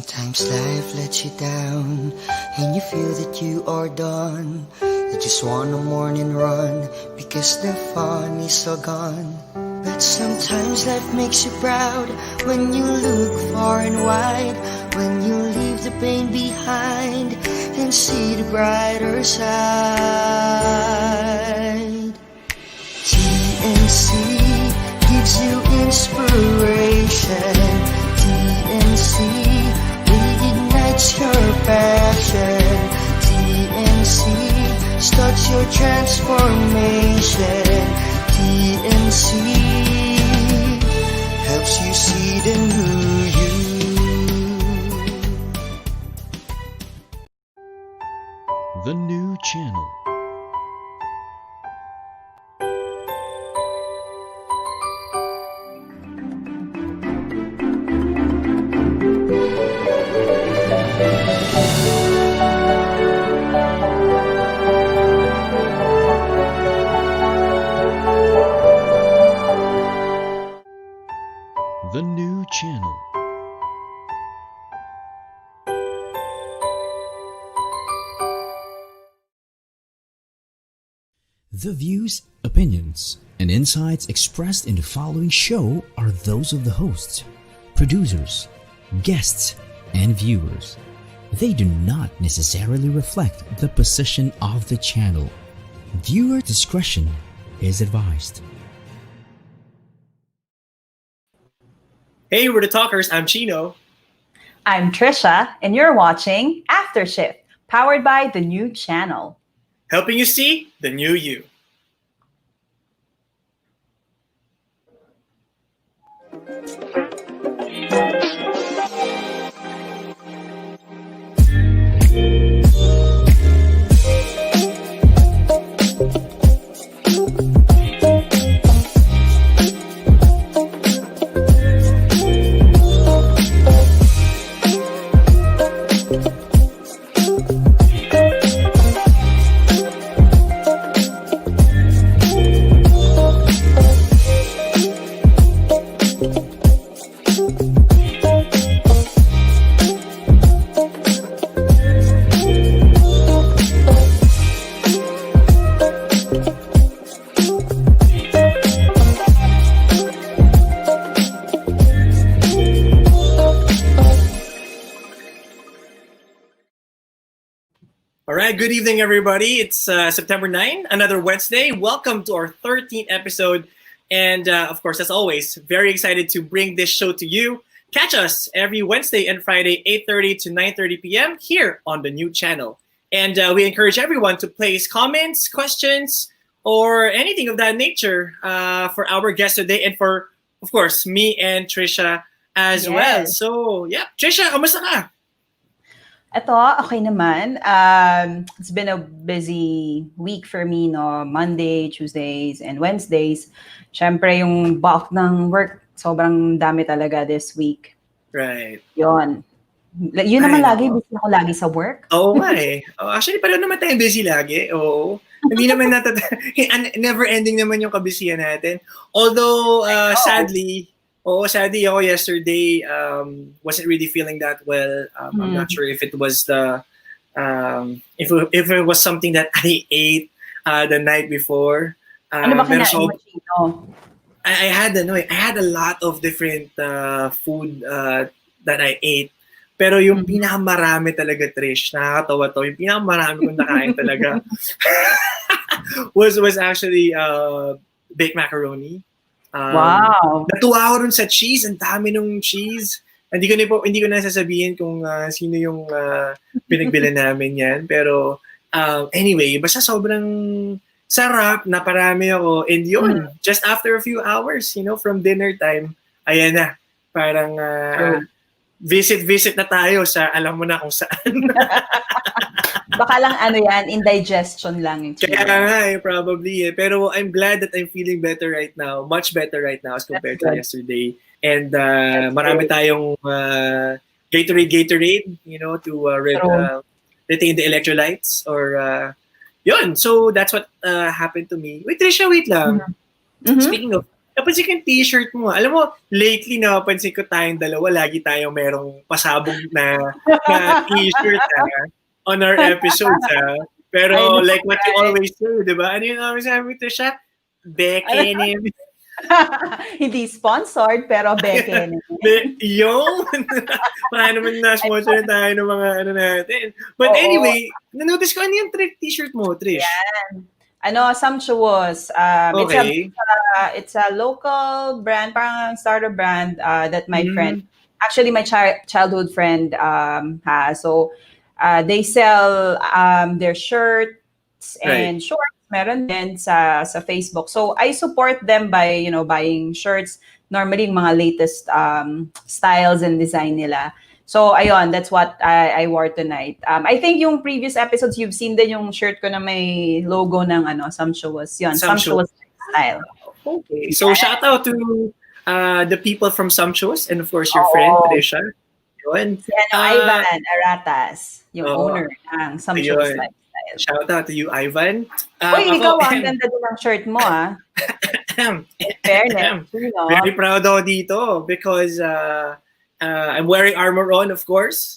Sometimes life lets you down and you feel that you are done. You just want a morning run because the fun is all gone. But sometimes life makes you proud when you look far and wide, when you leave the pain behind and see the brighter side. TNC gives you inspiration. TNC reignites your passion. TNC starts your transformation. TNC helps you see the new you. The new channel. The new channel. The views, opinions, and insights expressed in the following show are those of the hosts, producers, guests, and viewers. They do not necessarily reflect the position of the channel. Viewer discretion is advised. Hey, we're the Talkers. I'm Chino. I'm Tricia, and you're watching After Shift, powered by the new channel. Helping you see the new you. All right, good evening, everybody. It's September 9, another Wednesday. Welcome to our 13th episode. And of course, as always, very excited to bring this show to you. Catch us every Wednesday and Friday, 8:30 to 9:30 p.m. here on the new channel. And we encourage everyone to place comments, questions, or anything of that nature for our guest today and for, of course, me and Tricia as well. So, yeah. Tricia, kamusta ka? Ito, okay naman. It's been a busy week for me, no? Monday, Tuesdays, and Wednesdays. Siyempre, yung bulk ng work, sobrang dami talaga this week. Right. Yun. Yun naman lagi, busy ako lagi sa work. Oo nga eh. Actually, pareho naman tayong busy lagi. Oo. Hindi naman never ending naman yung kabisihan natin. Although, sadly ako yesterday wasn't really feeling that well. I'm not sure if it was if it was something that I ate the night before. Ano ba kinain mo, Chino? I had a lot of different food that I ate. Pero yung pinakamarami talaga, Trish, nakakatawa to, yung pinakamarami kong nakain talaga was actually baked macaroni. Wow. Natuwa ako dun sa cheese. Ang dami nung cheese. Hindi ko na sasabihin kung sino yung pinagbili namin yan. Pero anyway, basta sobrang sarap, naparami ako. And yun, just after a few hours, from dinner time, ayan na. Parang visit na tayo sa alam mo na kung saan. Baka lang indigestion lang yung Kaya nga probably Pero I'm glad that I'm feeling better right now. Much better right now as compared to yesterday. And marami tayong Gatorade, to retain the electrolytes or yun. So that's what happened to me. Wait, Tricia, wait lang. Speaking of napansin ko yung t-shirt mo. Alam mo, lately napansin ko tayong dalawa, lagi tayong merong pasabog na t-shirt on our episodes. Pero like what you always do, di ba? Ano yung always sabi ko siya? Bekenim. Hindi sponsored, pero beke. Yung, paano naman na-sponsor na tayo ng mga ano natin. But anyway, nanotice ko ano yung t-shirt mo, Trish? Yan. Sumptuous. Okay. It's a local brand, parang starter brand that my friend, actually my childhood friend has. So they sell their shirts and shorts. Meron din sa Facebook. So I support them by, buying shirts. Normally, yung mga latest styles and design nila. So, ayun, that's what I wore tonight. I think yung previous episodes, you've seen din yung shirt ko na may logo ng Sumptuous. Yun, Sumptuous style. Okay. So, shout out to the people from Sumptuous and of course, your friend, Tricia. Yun. Si Ivan Aratas, yung owner ng Sumptuous Lifestyle. Shout out to you, Ivan. Uy, ikaw, ang ganda din ng shirt mo, Fairness. Very proud ako dito because I'm wearing Armor On, of course.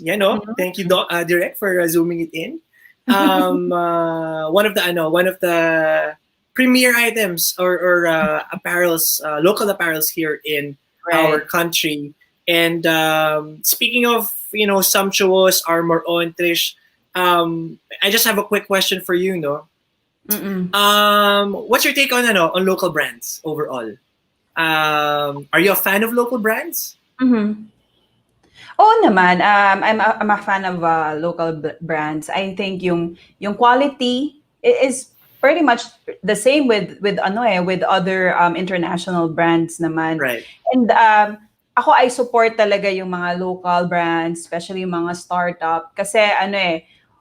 Thank you, Direct, for zooming it in. One of the premier items or apparels, local apparels here in our country. And speaking of Sumptuous, Armor On, Trish, I just have a quick question for you, no? What's your take on local brands overall? Are you a fan of local brands? Oo naman. I'm a fan of local brands. I think yung quality is pretty much the same with other international brands naman. Right. And I support talaga yung mga local brands, especially yung mga startup kasi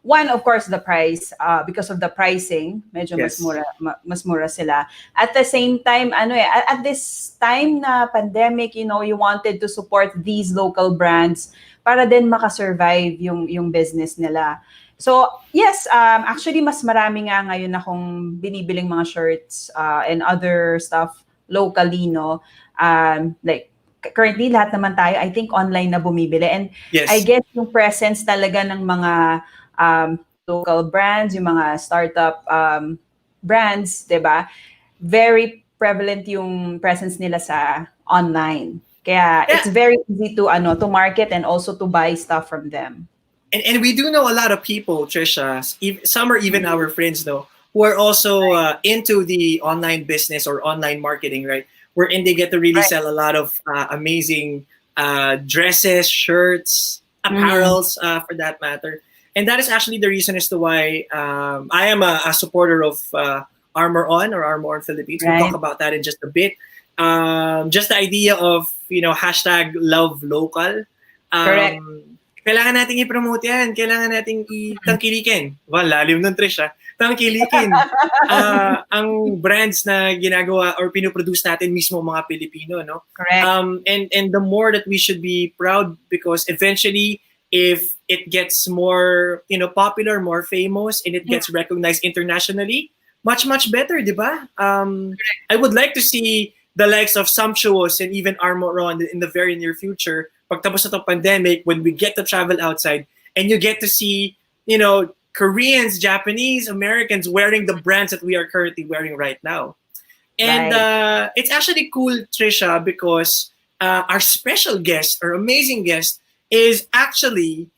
one, of course, the price, because of the pricing, medyo mas mura sila. At the same time, at this time na pandemic, you wanted to support these local brands para din makasurvive yung business nila. So, yes, actually, mas marami nga ngayon akong binibiling mga shirts and other stuff locally, no? Like, currently, lahat naman tayo, I think, online na bumibili. And I guess yung presence talaga ng mga local brands, yung mga startup brands, diba? Very prevalent yung presence nila sa online. Kaya it's very easy to market and also to buy stuff from them. And we do know a lot of people, Tricia, some are even our friends though, who are also into the online business or online marketing, right? Wherein they get to really sell a lot of amazing dresses, shirts, apparels, for that matter. And that is actually the reason as to why I am a supporter of Armor On or Armor On Philippines. We'll talk about that in just a bit. Just the idea of, hashtag love local. Correct. Kailangan nating i-promote yan. Kailangan nating tangkilikin. Well, lalim nun, Trish, tangkilikin. Ang brands na ginagawa or pinoproduce natin mismo mga Pilipino, no? Correct. And the more that we should be proud because eventually, if it gets more, popular, more famous, and it gets recognized internationally, much, much better, di ba? I would like to see the likes of Sumptuous and even Armor On in the very near future, pagtapos na itong pandemic, when we get to travel outside, and you get to see, Koreans, Japanese, Americans wearing the brands that we are currently wearing right now. And it's actually cool, Tricia, because our special guest, our amazing guest, is actually,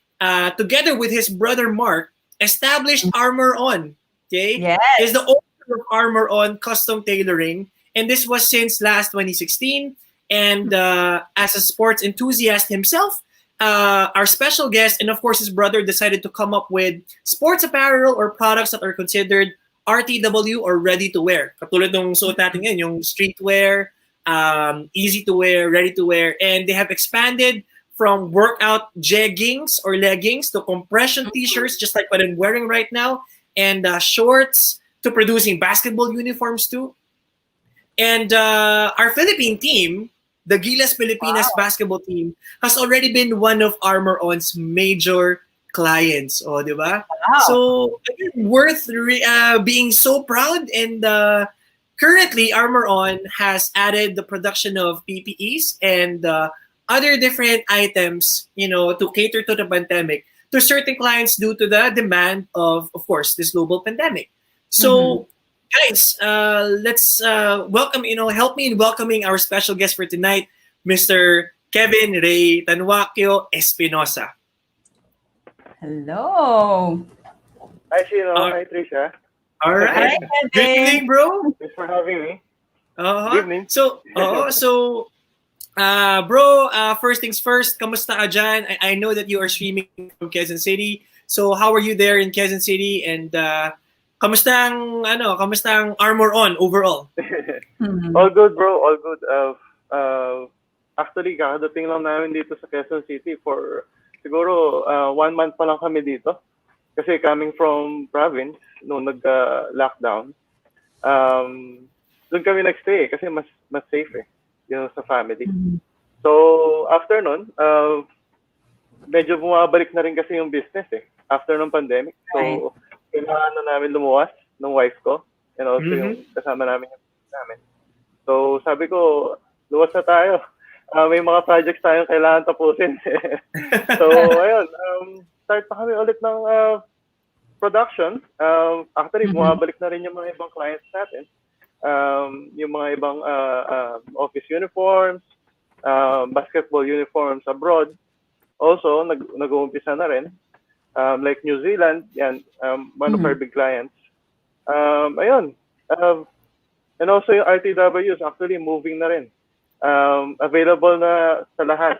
together with his brother Mark, established Armor On. Okay? Yes. Is the owner of Armor On Custom Tailoring. And this was since last 2016. And as a sports enthusiast himself, our special guest and of course his brother decided to come up with sports apparel or products that are considered RTW or ready to wear. Katulad ng suot natin ngayon, yung streetwear, easy to wear, ready to wear. And they have expanded from workout jeggings or leggings to compression t-shirts, just like what I'm wearing right now, and shorts to producing basketball uniforms too. And our Philippine team, the Gilas Pilipinas basketball team, has already been one of Armor On's major clients. Oh, di ba? Wow. So, again, worth being so proud and currently, Armor On has added the production of PPEs and other different items, to cater to the pandemic to certain clients due to the demand of course, this global pandemic. So, guys, let's welcome, help me in welcoming our special guest for tonight, Mr. Kevin Ray Tanwakyo Espinosa. Hello. Hi, Chino. Hi, Tricia. All right. Good evening, bro. Thanks for having me. Uh-huh. Good evening. So, bro, first things first, kamusta ka dyan? I know that you are streaming from Quezon City. So, how are you there in Quezon City? And kamusta ang Armor On overall? All good, bro. All good. Actually, kakadating lang namin dito sa Quezon City for siguro 1 month pa lang kami dito. Kasi coming from province, nung nag-lockdown, doon kami nagstay kasi mas safe sa family. So, after nun, medyo bumabalik na rin kasi yung business after ng pandemic. So, kailangan na namin lumuwas ng wife ko and also yung kasama namin yung business namin. So, sabi ko, luwas na tayo. May mga projects tayong kailangan tapusin. So, ayun, start pa kami ulit ng production. Actually, bumabalik na rin yung mga ibang clients natin. Yung mga ibang office uniforms, basketball uniforms abroad. Also, nag-uumpisa na rin. Like New Zealand, yan, one of our big clients. Ayun. And also yung RTWs, actually moving na rin. Available na sa lahat.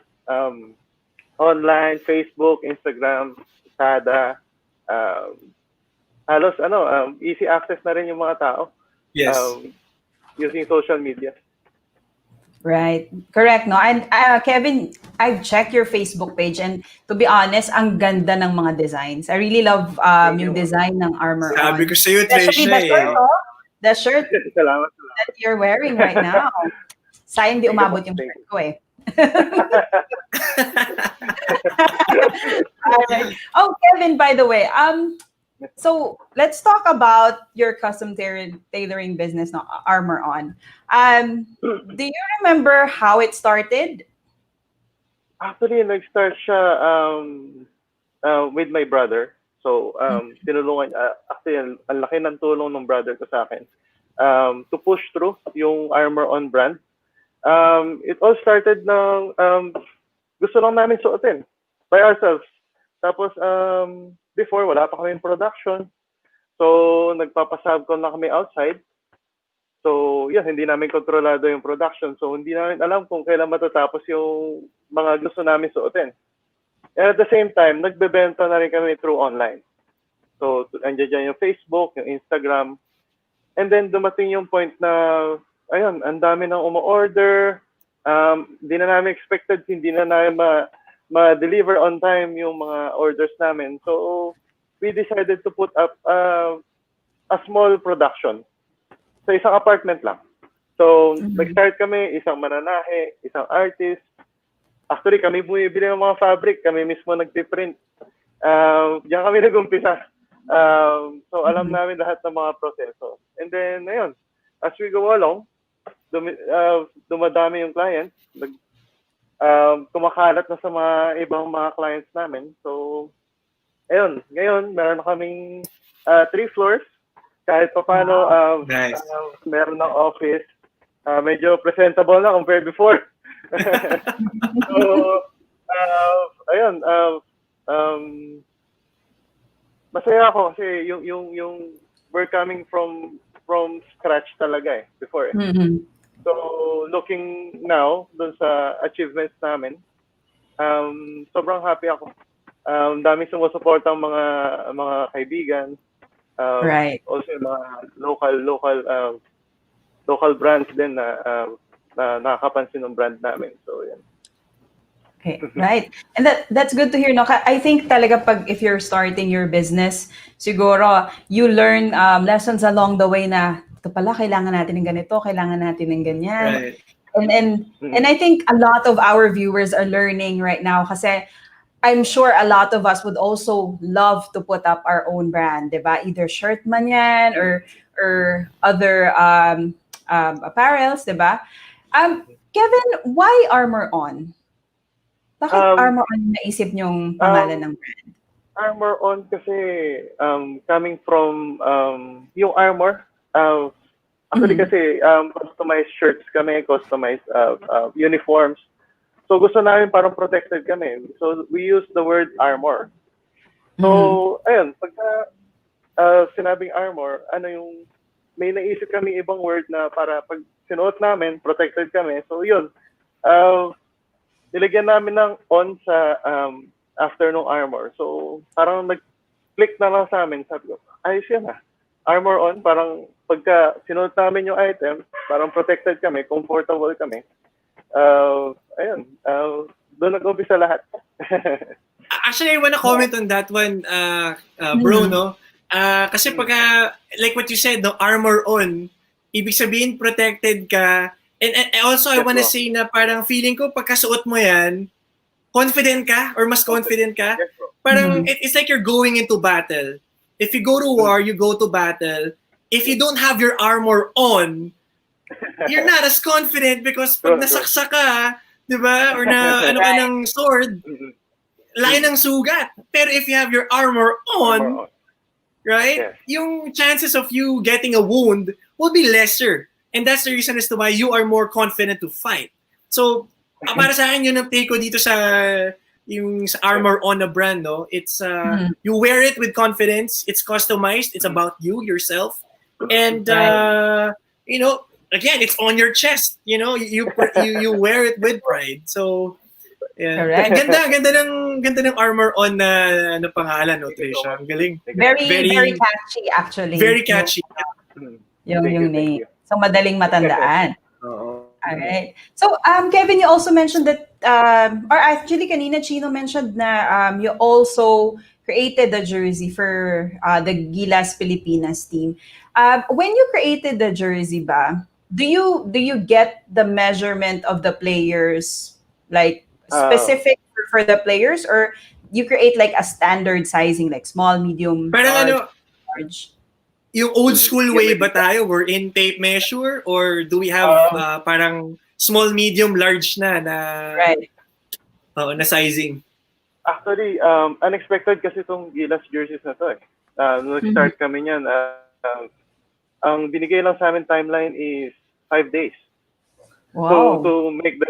Online, Facebook, Instagram, Sada. Halos easy access na rin yung mga tao. Yes. Using social media. Right. Correct, no? And Kevin, I've checked your Facebook page and to be honest, ang ganda ng mga designs. I really love yung design ng Armor On. Sabi ko sa'yo, Especially Tricia, the shirt Salamat. that you're wearing right now. Sayang di umabot yung shirt ko Alright. Oh, Kevin, by the way, so let's talk about your custom tailoring business, no, Armor On. Do you remember how it started? Actually, nag-start siya with my brother. So, tinulungan, actually, ang laki ng tulong ng brother ko sa akin to push through yung Armor On brand. It all started ng gusto lang namin suotin by ourselves. Tapos, before, wala pa kami production. So, nagpapasabcon na kami outside. So, hindi namin kontrolado yung production. So, hindi namin alam kung kailan matatapos yung mga gusto namin suotin. And at the same time, nagbebenta na rin kami through online. So, andyan dyan yung Facebook, yung Instagram. And then, dumating yung point na, ayun, ang dami nang umu-order. Hindi na namin expected, hindi na namin ma-deliver on time yung mga orders namin. So, we decided to put up a small production. So, isang apartment lang. So, nag-start kami, isang mananahe, isang artist. Actually, kami bumibili ng mga fabric. Kami mismo nag-print. Diyan kami nag-umpisa. So, alam namin lahat ng mga proseso. And then, ayun, as we go along, dumadami yung clients. Kumakalat na sa mga ibang mga clients namin. So, ayun, ngayon, meron na kaming 3 floors. Kahit pa paano, nice. Meron ng office. Medyo presentable na compared before. So, ayun, masaya ako kasi yung we're coming from scratch talaga before. So, looking now dun sa achievements namin, sobrang happy ako. Daming sumusuporta ang mga kaibigan. Right. Also yung mga local brands din na nakakapansin ng brand namin. So, yan. Okay, right. And that's good to hear, no? I think talaga if you're starting your business, siguro you learn lessons along the way na ito pala, kailangan natin ng ganito, kailangan natin ng ganyan. Right. And I think a lot of our viewers are learning right now kasi I'm sure a lot of us would also love to put up our own brand, diba? Either shirt man yan or other apparels, diba? Kevin, why Armor On? Bakit Um, Armor On yung naisip niyong pangalan um, ng brand? Armor On kasi coming from yung armor. Actually Mhm. kasi customized shirts kami, customized uniforms. So gusto namin parang protected kami. So we use the word armor. Mhm. So ayun, pagka sinabing armor, ano yung may naisip kami ibang word na para pag sinuot namin, protected kami. So yun, nilagyan namin ng on sa after nung armor. So parang nag-click na lang sa amin. Sabi ko, ayos yan ah. Armor on, parang pagka sinuot namin yung item, parang protected kami, comfortable kami. Ayun, doon nag-umpisa lahat. Actually, I wanna comment on that one, bro, Mhm. no? Kasi pagka, like what you said, no, armor on, ibig sabihin protected ka. And also, I Yes, wanna bro. say na parang feeling ko pagkasuot mo yan, confident ka or mas confident ka. Yes, bro. Parang Mhm. it's like you're going into battle. If you go to war, you go to battle. If you don't have your armor on, you're not as confident because pag True, true. nasaksa ka, 'di ba? Or na ano ka Right. ng sword, Mhm. laki ng sugat. Pero if you have your armor Armor on, on. right? Yes. Yung chances of you getting a wound will be lesser. And that's the reason as to why you are more confident to fight. So, para sa akin, yun ang take ko dito sa yung sa armor on na brand, no? It's, Mhm. you wear it with confidence. It's customized. It's about you, yourself. And, Right. you know, again, it's on your chest. You know, you wear it with pride. So, yeah. Correct. Ganda ng armor on na pangalan, no, Thank you so Tricia? much. Ang galing. Thank you so much. Very, very Very, catchy actually. very catchy. Mhm. Yung, Thank yung you, thank name. you. So, madaling matandaan. Oo. All right. So, Kevin, you also mentioned that, or actually, kanina Chino mentioned na you also created the jersey for the Gilas Pilipinas team. When you created the jersey, ba, do you get the measurement of the players, like Uh, specific for the players, or you create like a standard sizing, like small, medium, Parang ano, large? yung old school Give way me ba feedback. tayo? We're in tape measure or do we have Um, parang small, medium, large Right. na sizing? Actually, unexpected kasi itong Gilas jerseys na to eh. Nung Mhm. nag-start kami niyan, ang binigay lang sa amin timeline is 5 days to Wow. make the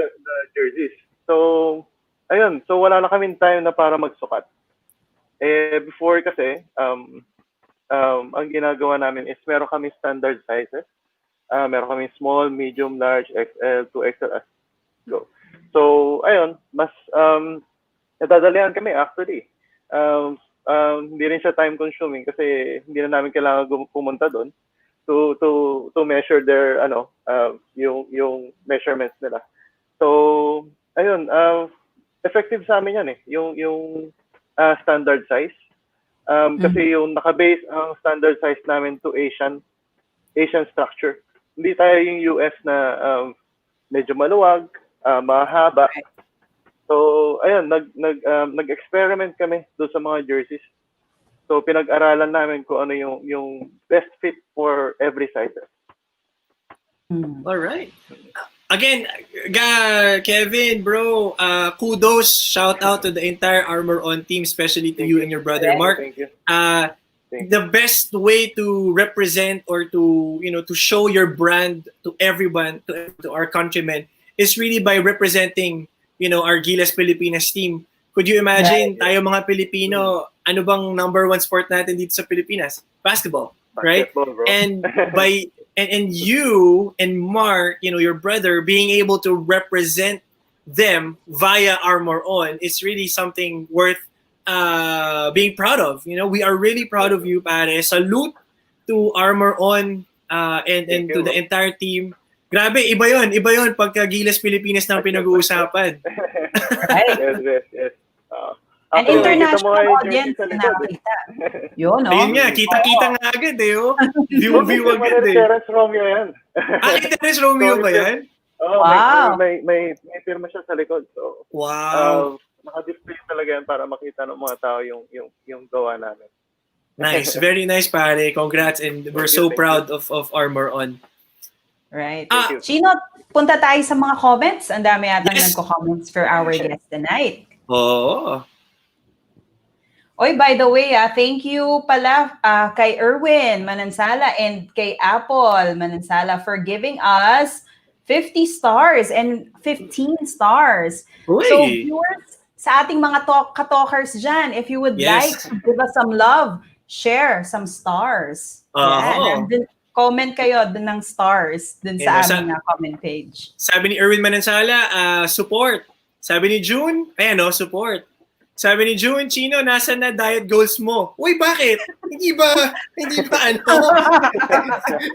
jerseys. So, ayun. So, wala na kaming time na para magsukat. Before kasi, ang ginagawa namin is meron kami standard sizes. Meron kami small, medium, large, XL, 2XL, as go. So, ayun, mas nadadalian kami actually. Hindi rin siya time consuming kasi hindi na namin kailangan pumunta doon to measure their yung measurements nila. So, ayun, effective sa amin yan eh, yung standard size. Kasi yung naka-base ang standard size namin to Asian structure. Hindi tayo yung US na medyo maluwag, mahaba. So, ayun, nag-experiment kami doon sa mga jerseys. So, pinag-aralan namin kung ano yung best fit for every size. Mhm. All right. Again, Kevin, bro, kudos, shout out to the entire Armor On team, especially to Thank you you. and your brother Mark. Thank you. Thank The best way to represent or to show your brand to everyone, to our countrymen, is really by representing our Gilas Pilipinas team. Could you imagine tayo mga Pilipino, ano bang number one sport natin dito sa Pilipinas? Basketball, right? Basketball, bro. And and you and Mark, your brother, being able to represent them via Armor On, it's really something worth being proud of. We are really proud of you, pare. Salute to Armor On and Thank you, to the bro. entire team. Grabe, iba yon pagka Gilas Pilipinas ng pinag-uusapan. Right. Yes. An Actually, nakikita international mo nga yung jersey audience sa na likod. nakakita. Yun, no? Ayun nga, kita-kita nga agad oh. View agad eh. Terence Romeo yan. Kita rin Romeo ba yan? Oh, Wow. may firma siya sa likod. So, Wow. naka-display talaga yan para makita ng mga tao yung gawa namin. Nice. Very nice, pare. Congrats. And we're so proud of Armor On. Right. Ah, Chino, punta tayo sa mga comments. Ang dami yatang Yes. nagko-comments for our guest tonight. oh. Oy, by the way, thank you pala kay Erwin Manansala and kay Apple Manansala for giving us 50 stars and 15 stars. Uy. So viewers, sa ating mga katalkers dyan, if you would like Yes. to give us some love, share some stars. Oo. Yan. Comment kayo dun ng stars dun sa Yan, aming comment page. Sabi ni Erwin Manansala, support. Sabi ni June, ayan support. Sabi ni June, Chino, nasa na diet goals mo? Uy, bakit? Hindi ba ano?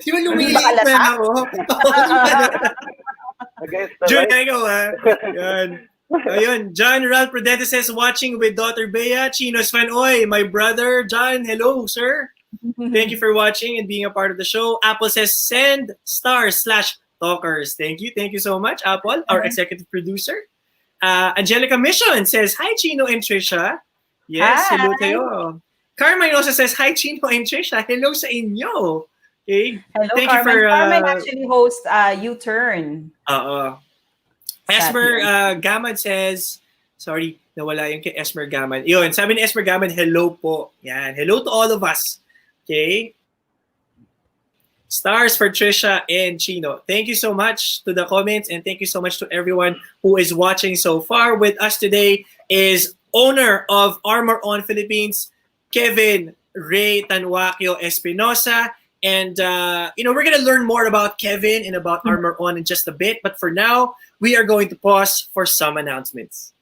Di ba lumiliit na ako? Against the June, light. ikaw Yan. Ayun, John Ralph Prudente says, watching with daughter Bea, Chino's fan. Oy, my brother, John, hello, sir. Thank you for watching and being a part of the show. Apple says, send stars/talkers. Thank you so much, Apple, our executive producer. Angelica Mission says, hi, Chino and Tricia. Yes, Hi. hello kayo. Carmen also says, hi, Chino and Tricia. Hello sa inyo. Okay. Hello, Thank Carmen. you for, Carmen actually hosts U-Turn. Esmer Gaman says, sorry, nawala yung kay Esmer Gaman. Yun, sabi ni Esmer Gaman, hello po. Yan, hello to all of us. Okay. Stars for Tricia and Chino. Thank you so much to the comments and thank you so much to everyone who is watching so far. With us today is owner of Armor On Philippines, Kevin Ray Tanwakio Espinosa. And, we're going to learn more about Kevin and about Armor On in just a bit. But for now, we are going to pause for some announcements.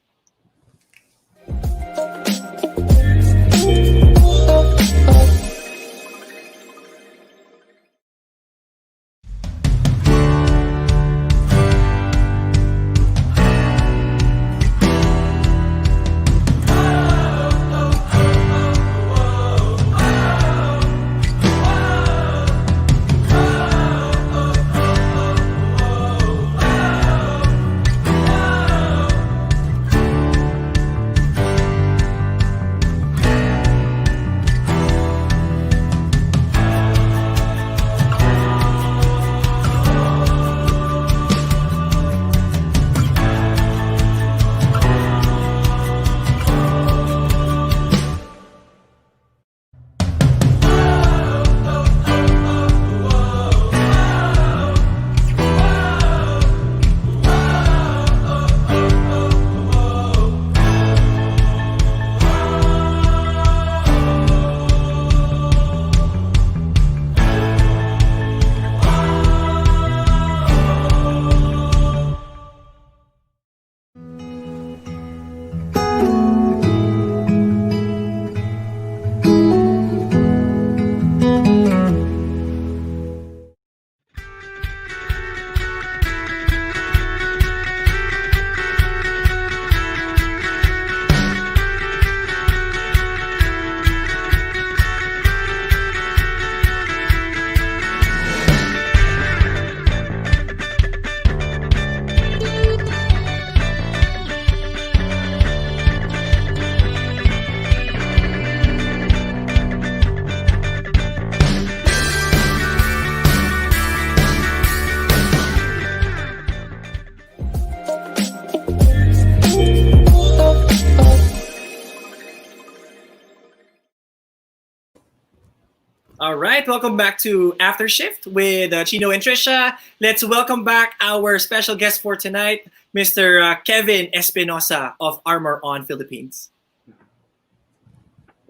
All right, welcome back to After Shift with Chino and Tricia. Let's welcome back our special guest for tonight, Mr. Kevin Espinosa of Armor On Philippines.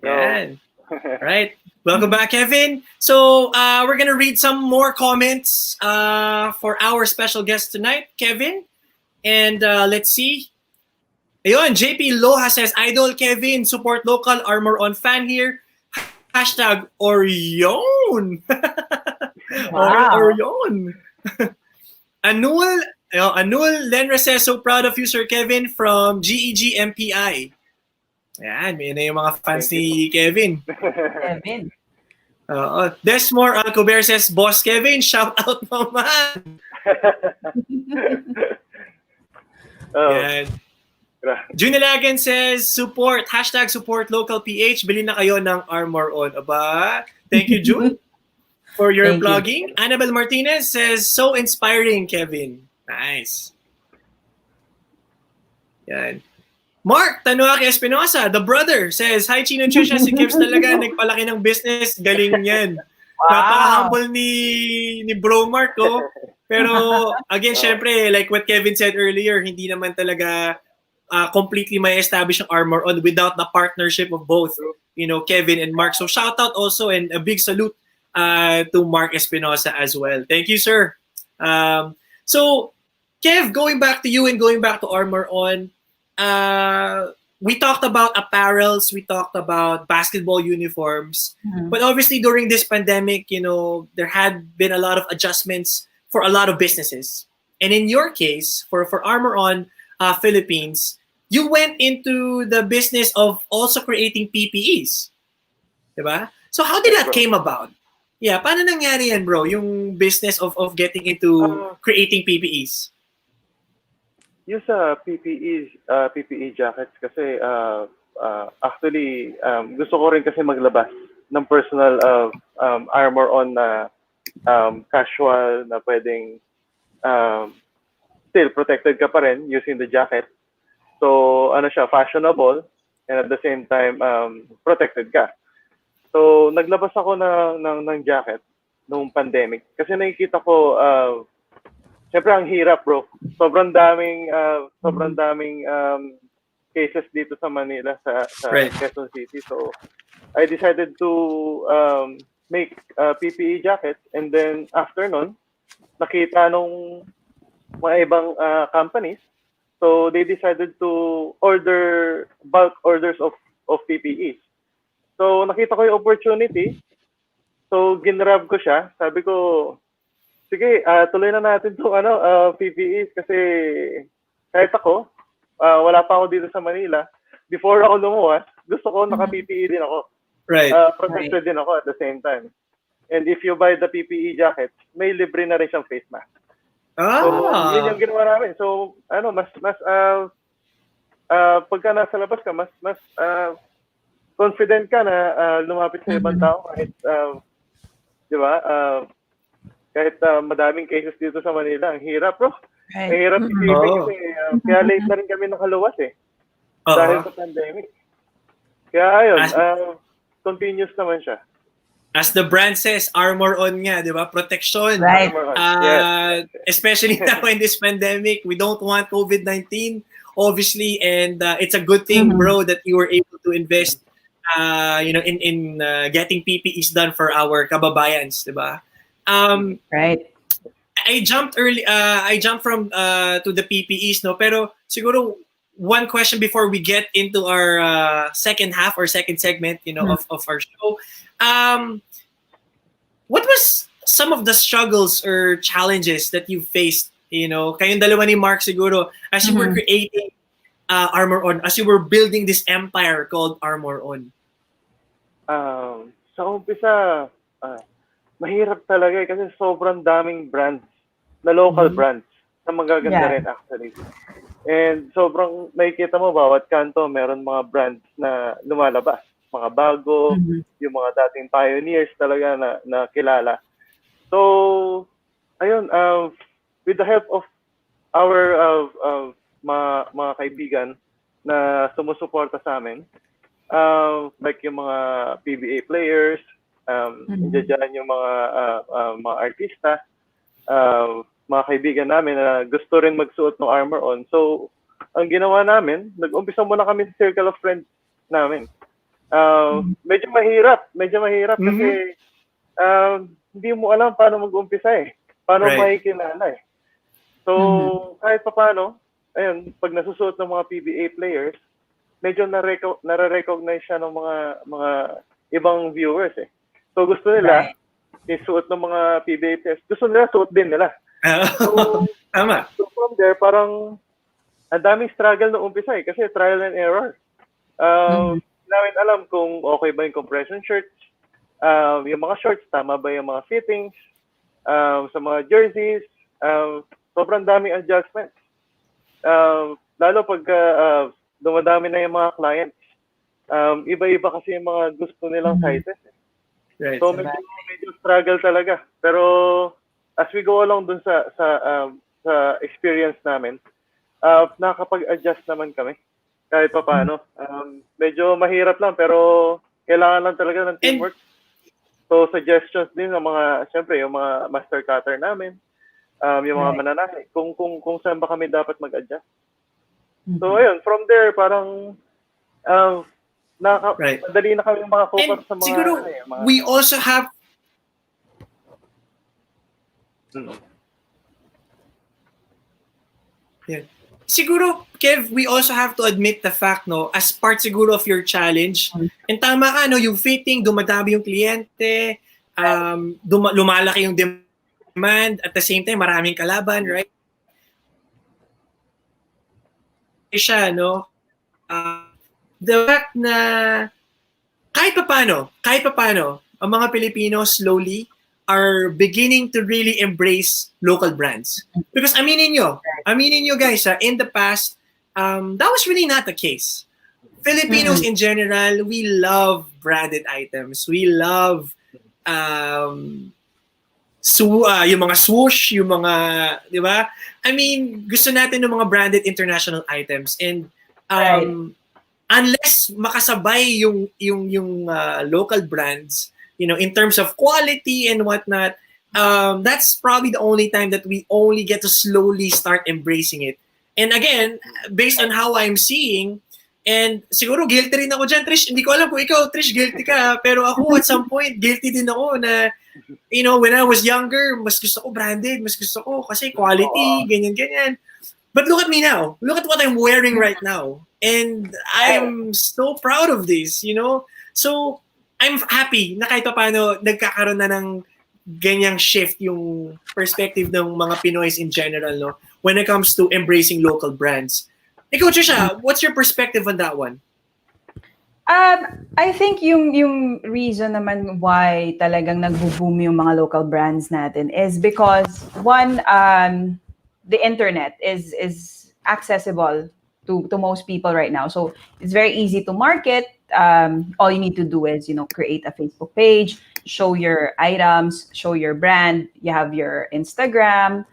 Yan. All right, welcome back, Kevin. So we're gonna read some more comments for our special guest tonight, Kevin. And let's see. Ayun, JP Loha says, Idol Kevin, support local, Armor On fan here. Hashtag Orion. Wow. Orion. Anul Lenra says, so proud of you, Sir Kevin, from GEG MPI. Ayan, may na yung mga fans ni Kevin. Kevin. Desmore Alcober says, Boss Kevin, shout out naman. Ayan. Junelagan says, support, hashtag support local PH. Bilhin na kayo ng Armor On. Aba, thank you, June. for your Thank you. plugging. Annabel Martinez says, so inspiring, Kevin. Nice. Yan. Mark Tanuaki Espinosa, the brother, says, hi, Chino and Tricia. Si Kevs talaga, nagpalaki ng business. Galing yan. Napaka-humble ni Bro Mark, oh. Pero, again, syempre, like what Kevin said earlier, hindi naman talaga completely may establish ang Armor On without the partnership of both, Kevin and Mark. So, shout out also and a big salute to Mark Espinosa as well. Thank you, sir. So, Kev, going back to you and going back to Armor On, we talked about apparels, we talked about basketball uniforms, but obviously during this pandemic, there had been a lot of adjustments for a lot of businesses. And in your case, for Armor On Philippines, you went into the business of also creating PPEs. Diba? So how did that came about? Yeah, paano nangyari yan, bro? Yung business of getting into creating PPEs? Yung sa PPE jackets kasi actually gusto ko rin kasi maglabas ng personal Armor On na casual na pwedeng still protected ka pa rin using the jacket. So ano siya, fashionable and at the same time protected ka. So naglabas ako ng jacket nung pandemic kasi nakikita ko siyempre ang hirap, bro. Sobrang daming cases dito sa Manila sa Right. Quezon City. So I decided to make PPE jackets, and then after nun nakita nung mga ibang companies, so they decided to order bulk orders of PPEs. So nakita ko yung opportunity. So ginrab ko siya. Sabi ko, sige, tuloy na natin itong PPEs kasi kahit ako, wala pa ako dito sa Manila. Before ako lumuwas, gusto ko naka-PPE din ako. Right. Protected din ako at the same time. And if you buy the PPE jacket, may libre na rin siyang face mask. So, yun yung ginawa namin. So, pagka nasa labas ka, mas confident ka na lumapit sa ibang tao kahit, di ba, kahit madaming cases dito sa Manila, ang hirap, bro. Right. Ang hirap isipin kasi kaya late na rin kami nakaluwas dahil sa pandemic. Kaya ayun, continuous naman siya. As the brand says, Armor On nga, di ba? Protection. Right. Yes. Especially now in this pandemic, we don't want COVID-19, obviously, and it's a good thing, bro, that you were able to invest, in getting PPEs done for our kababayans, di ba? Right. I jumped from to the PPEs, no? Pero siguro one question before we get into our second half or second segment, of our show. What was some of the struggles or challenges that you faced, kayong dalawa ni Mark siguro, as you were creating Armor On, as you were building this empire called Armor On? Sa umpisa, mahirap talaga kasi sobrang daming brands na local brands na magaganda rin actually. And sobrang nakikita mo bawat kanto meron mga brands na lumalabas, mga bago, yung mga dating pioneers talaga na kilala. So ayun, with the help of our mga kaibigan na sumusuporta sa amin, like yung mga PBA players, dyan yung mga artista, mga kaibigan namin na gusto rin magsuot ng Armor On. So, ang ginawa namin, nag-umpisa muna kami sa circle of friends namin. Medyo mahirap kasi hindi mo alam paano mag-umpisa paano makikilala So, kahit pa paano, ayun, pag nasusuot ng mga PBA players, medyo nare-recognize siya ng mga ibang viewers So gusto nila isuot ng mga PBA players. Gusto nila suot din nila. So, Tama. So from there, parang ang daming struggle na umpisa kasi trial and error. Namin alam kung okay ba yung compression shirts, yung mga shorts, tama ba yung mga fittings, sa mga jerseys, sobrang daming adjustments. Lalo pag dumadami na yung mga clients, iba-iba kasi yung mga gusto nilang sizes. Right. So medyo struggle talaga. Pero as we go along dun sa experience namin, nakakapag-adjust naman kami kahit pa paano. Medyo mahirap lang pero kailangan lang talaga ng teamwork. So suggestions din ng mga, syempre yung mga master cutter namin, yung mga mananahi, kung saan ba kami dapat mag-adjust. So ayun, from there parang madali na kami maka-focus sa mga siguro, we also have siguro, Kev, we also have to admit the fact, no, as part siguro of your challenge, and tama ka, no, yung fitting, dumadami yung kliyente, lumalaki yung demand, at the same time, maraming kalaban, right? Siya, no, the fact na kahit pa paano, ang mga Pilipino slowly are beginning to really embrace local brands. Because aminin nyo guys, in the past, that was really not the case. Filipinos in general, we love branded items. We love yung mga swoosh, yung mga, di ba? I mean, gusto natin ng mga branded international items. And unless makasabay yung local brands, you know, in terms of quality and whatnot, that's probably the only time that we only get to slowly start embracing it. And again, based on how I'm seeing, and siguro guilty rin ako dyan, Trish. Hindi ko alam kung ikaw, Trish, guilty ka. Pero ako, at some point, guilty din ako na, you know, when I was younger, mas gusto ko branded, mas gusto ko kasi quality, ganyan. But look at me now. Look at what I'm wearing right now. And I'm so proud of this, you know? So, I'm happy na kahit paano nagkakaroon na ng ganyang shift yung perspective ng mga Pinoys in general, no? When it comes to embracing local brands. Ikaw, Tricia, what's your perspective on that one? I think yung reason naman why talagang nagbo-boom yung mga local brands natin is because one, the internet is accessible to most people right now. So it's very easy to market. All you need to do is, you know, create a Facebook page, show your items, show your brand. You have your Instagram.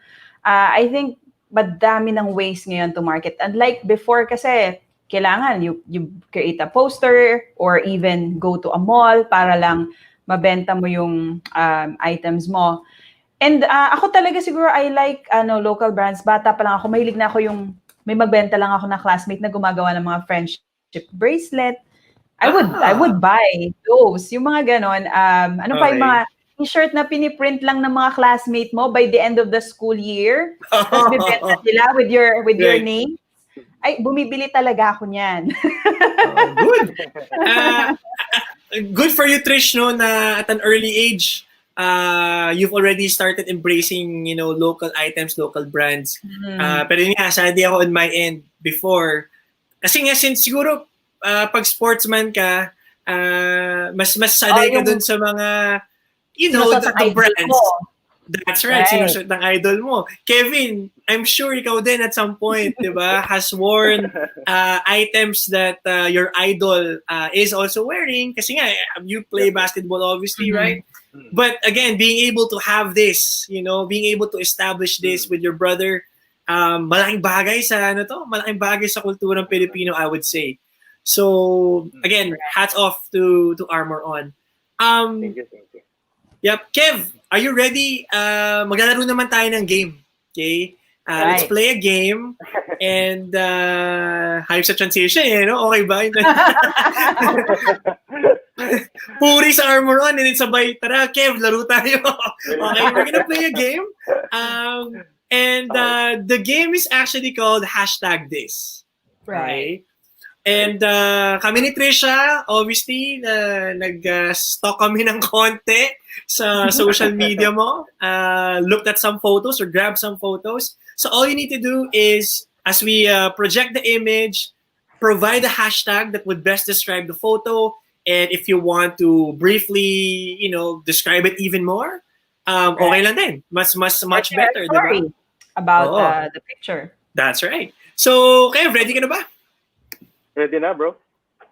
I think madami ng ways ngayon to market. Unlike before kasi, kailangan you create a poster or even go to a mall para lang mabenta mo yung items mo. And ako talaga siguro I like local brands. Bata pa lang ako, mahilig na ako yung may magbenta lang ako na classmate na gumagawa ng mga friendship bracelet. I would buy those. Yung mga ganon. Pa yung mga t-shirt na piniprint lang ng mga classmate mo by the end of the school year. Tapos bibenta sila with your name. Ay, bumibili talaga ako niyan. Good. Good for you, Trish, no, na at an early age, you've already started embracing, you know, local items, local brands. Pero yun nga, sadly ako on my end before. Kasi nga, since siguro, pag sportsman ka, mas sanay ka dun sa mga, you know, the brands. That's right. Sinusuot ng idol mo. Kevin, I'm sure ikaw din at some point, di ba, has worn items that your idol is also wearing. Kasi nga, you play basketball obviously, right? But again, being able to have this, you know, being able to establish this with your brother, malaking bagay sa malaking bagay sa kulturang Pilipino, I would say. So, again, hats off to Armor On. Thank you. Yep. Kev, are you ready? Maglalaro naman tayo ng game. Okay? Let's play a game. And hype sa transition, no? Okay ba? Puri sa Armor On and then sabay, tara, Kev, laro tayo. Okay, we're gonna play a game. And the game is actually called #this. Right. And kami ni Tricia, obviously, nag-stalk kami ng konti sa social media mo. Looked at some photos or grabbed some photos. So all you need to do is, as we project the image, provide a hashtag that would best describe the photo. And if you want to briefly, you know, describe it even more, okay lang din. Much better, diba? About the picture. That's right. So, Kev, ready ka na ba? Ready na, bro.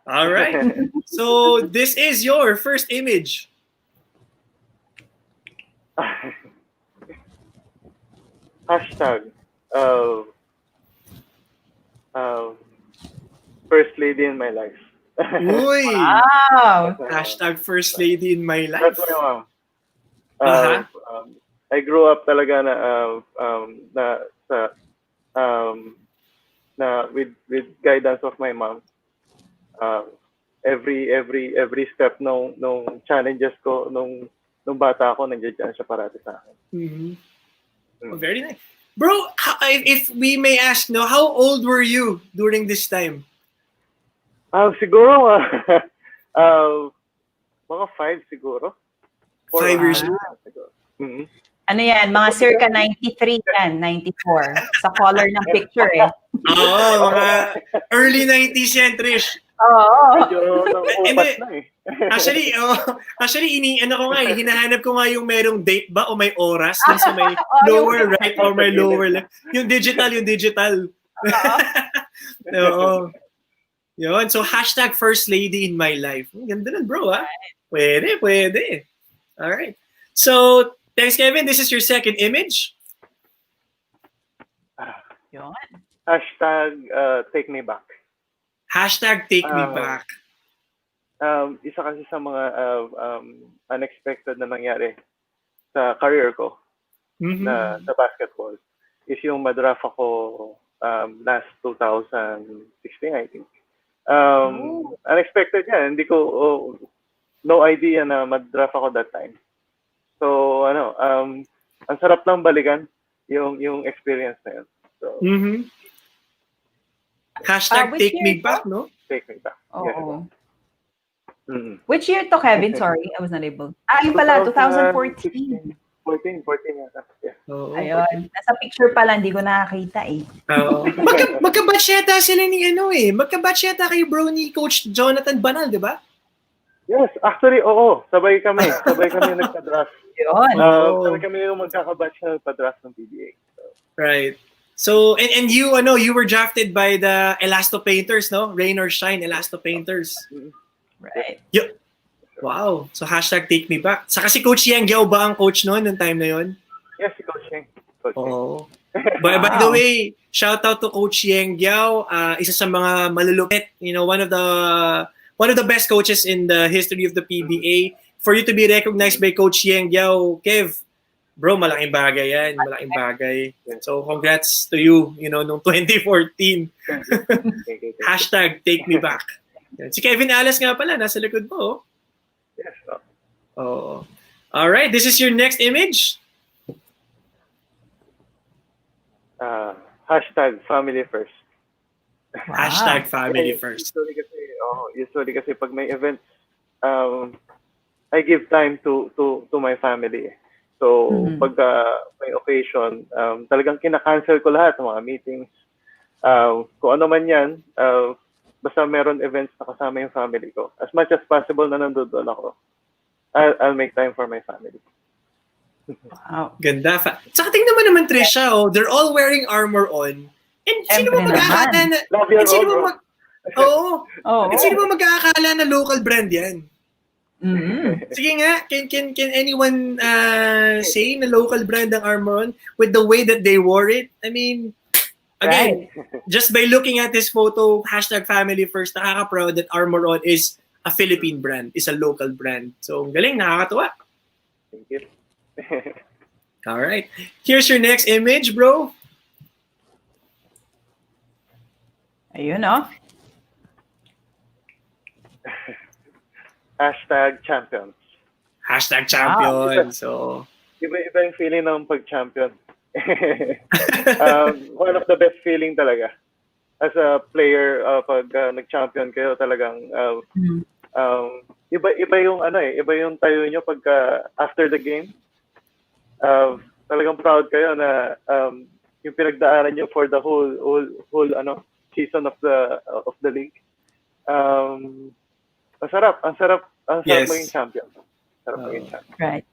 All right. So, this is your first image. Hashtag uh, first lady in my life. Uy! Wow. Hashtag first lady in my life. That's my mom. Uh-huh. I grew up talaga na sa na with guidance of my mom. Every step nung challenges ko nung bata ako, nandiyan siya parati sa akin. Mm-hmm. Oh, very nice. Bro, if we may ask, no, how old were you during this time? Siguro mga 5 siguro. 5 years old. Siguro. Mm-hmm. Ano yan? Mga circa 93 yan, 94. Sa color ng picture eh. Oo, mga early 90s yan, Trish. Oo. Medyo nang-upat na eh. Actually, hinahanap ko nga yung merong date ba o may oras dun sa may lower right or may lower left. Yung digital. Oo. Yun. So, hashtag first lady in my life. Ganda nun, bro, ha? Pwede. Alright. So, thanks, Kevin. This is your second image. Yun. Hashtag take me back. Hashtag take me back. Isa kasi sa mga unexpected na nangyari sa career ko na sa basketball is yung madraft ako last 2016, I think. Unexpected yan. Hindi ko, no idea na madraft ako that time. So, ang sarap lang balikan yung experience na yun. So, Hashtag which take me year back, to? no? take me back. Oo. Yeah. Which year to, Kevin? Sorry, I was not able. Yung pala, 2014. 14 yata. Yeah. Oo. Ayun. Nasa picture pala, hindi ko nakakita eh. Oo. Magka-batch yata sila ni magka-batch yata kay bro ni Coach Jonathan Banal, di ba? Yes, actually, oo. Sabay kami nagpa-draft. Yun. Sabay kami yung magkakabatch na nagpa-draft ng PBA. So. Right. So, and you, you were drafted by the Elasto Painters, no? Rain or Shine Elasto Painters. Right. Wow. So, hashtag take me back. Saka si Coach Yang Giao ba ang coach noon, nung time na yon? Yes, si Coach Sheng. Oo. By the way, shout out to Coach Yang Giao, isa sa mga malulupit, one of the best coaches in the history of the PBA. For you to be recognized by Coach Yang Giao, Kev, bro, malaking bagay yan. Malaking bagay. So, congrats to you, nung 2014. Hashtag take me back. Si Kevin Alas nga pala, nasa likod mo. Yes. Oh. All right, this is your next image. Hashtag family first. Wow. Hashtag family first. Usually kasi pag may events, I give time to my family. So, pag may occasion, talagang kina-cancel ko lahat ng mga meetings. Kung ano man yan, basta meron events na kasama yung family ko. As much as possible na nandun ako, I'll make time for my family. Wow. Ganda. Saka tingnan mo naman, Tricia, they're all wearing armor on. And sino ba mag-aakala na... Sino ba mag-aakala na local brand yan? Sige nga, can anyone say na local brand ang Armoron with the way that they wore it? I mean, again, just by looking at this photo, hashtag family first, nakaka-proud that Armoron is a Philippine brand, is a local brand. So, galing, nakakatuwa. Thank you. All right. Here's your next image, bro. Ayun, Hashtag champions. Hashtag champion. So, Iba yung feeling ng pag-champion. One of the best feeling talaga. As a player, pag nag-champion kayo, talagang iba yung iba yung tayo nyo pag after the game. Talagang proud kayo na yung pinagdaanan nyo for the whole season of the league. Ang sarap maging champion. Right.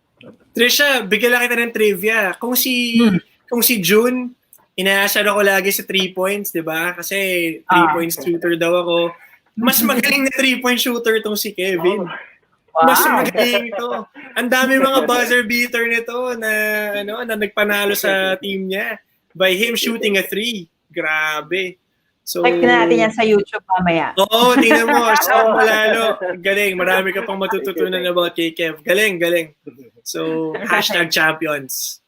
Tricia, bigyan lang kita ng trivia. Kung si June, inaasar ako lagi sa 3 points, di ba? Kasi 3 points shooter daw ako. Mas magaling na 3-point shooter tong si Kevin. Mas Wow. magaling to. Ang dami mga buzzer beater nito na nagpanalo sa team niya by him shooting a three. Grabe. So, Check natin yan sa YouTube mamaya. oo, tingnan mo, shock mo Oo. lalo. Galing, marami ka pang matututunan about kay Kev. Galing, galing. So, hashtag champions.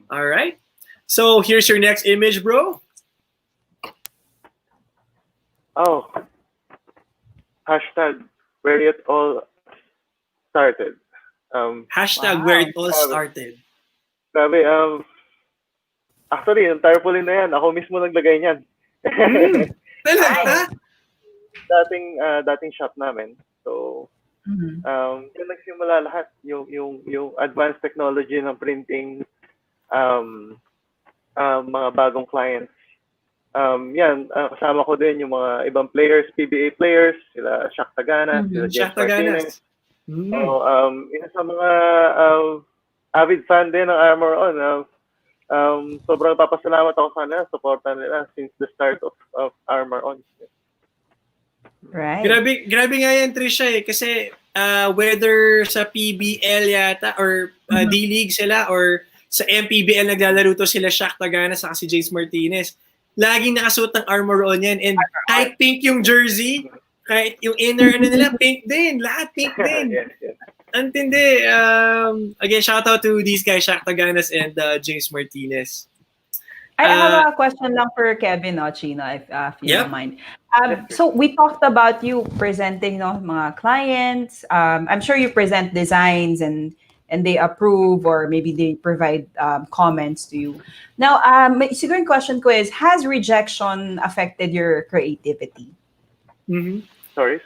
All right. So, here's your next image, bro. Oh. Hashtag where it all started. Hashtag Wow. where it all started. Grabe, actually, yung tarpaulin na yan, ako mismo naglagay niyan. Talaga? Dating shop namin. So, Mhm. yung nagsimula lahat, yung advanced technology ng printing, mga bagong clients. Yan, kasama ko din yung mga ibang players, PBA players, sila Shaq Tagana, sila Jeff Shaq Taganas. Martinez. So, isa sa mga avid fan din ng Armor On. Sobrang papasalamat ako sa kanila, supportan nila since the start of Armor On. Right. Grabe nga yan, Tricia eh. Kasi whether sa PBL yata or D-League sila or sa MPBL naglalaro to sila Shaq Tagana sa si Jace Martinez. Laging nakasuot ng Armor On yan. And kahit pink yung jersey, kahit yung inner nila, pink din. Lahat pink din. Yes. Antindi. Again, shout out to these guys, Shaq Taganas and James Martinez. I have a question lang for Kevin or Chino, if you Yep. don't mind. So we talked about you presenting mga clients. I'm sure you present designs and they approve or maybe they provide comments to you. Now, siguro yung question ko is, has rejection affected your creativity? Mm-hmm. Sorry.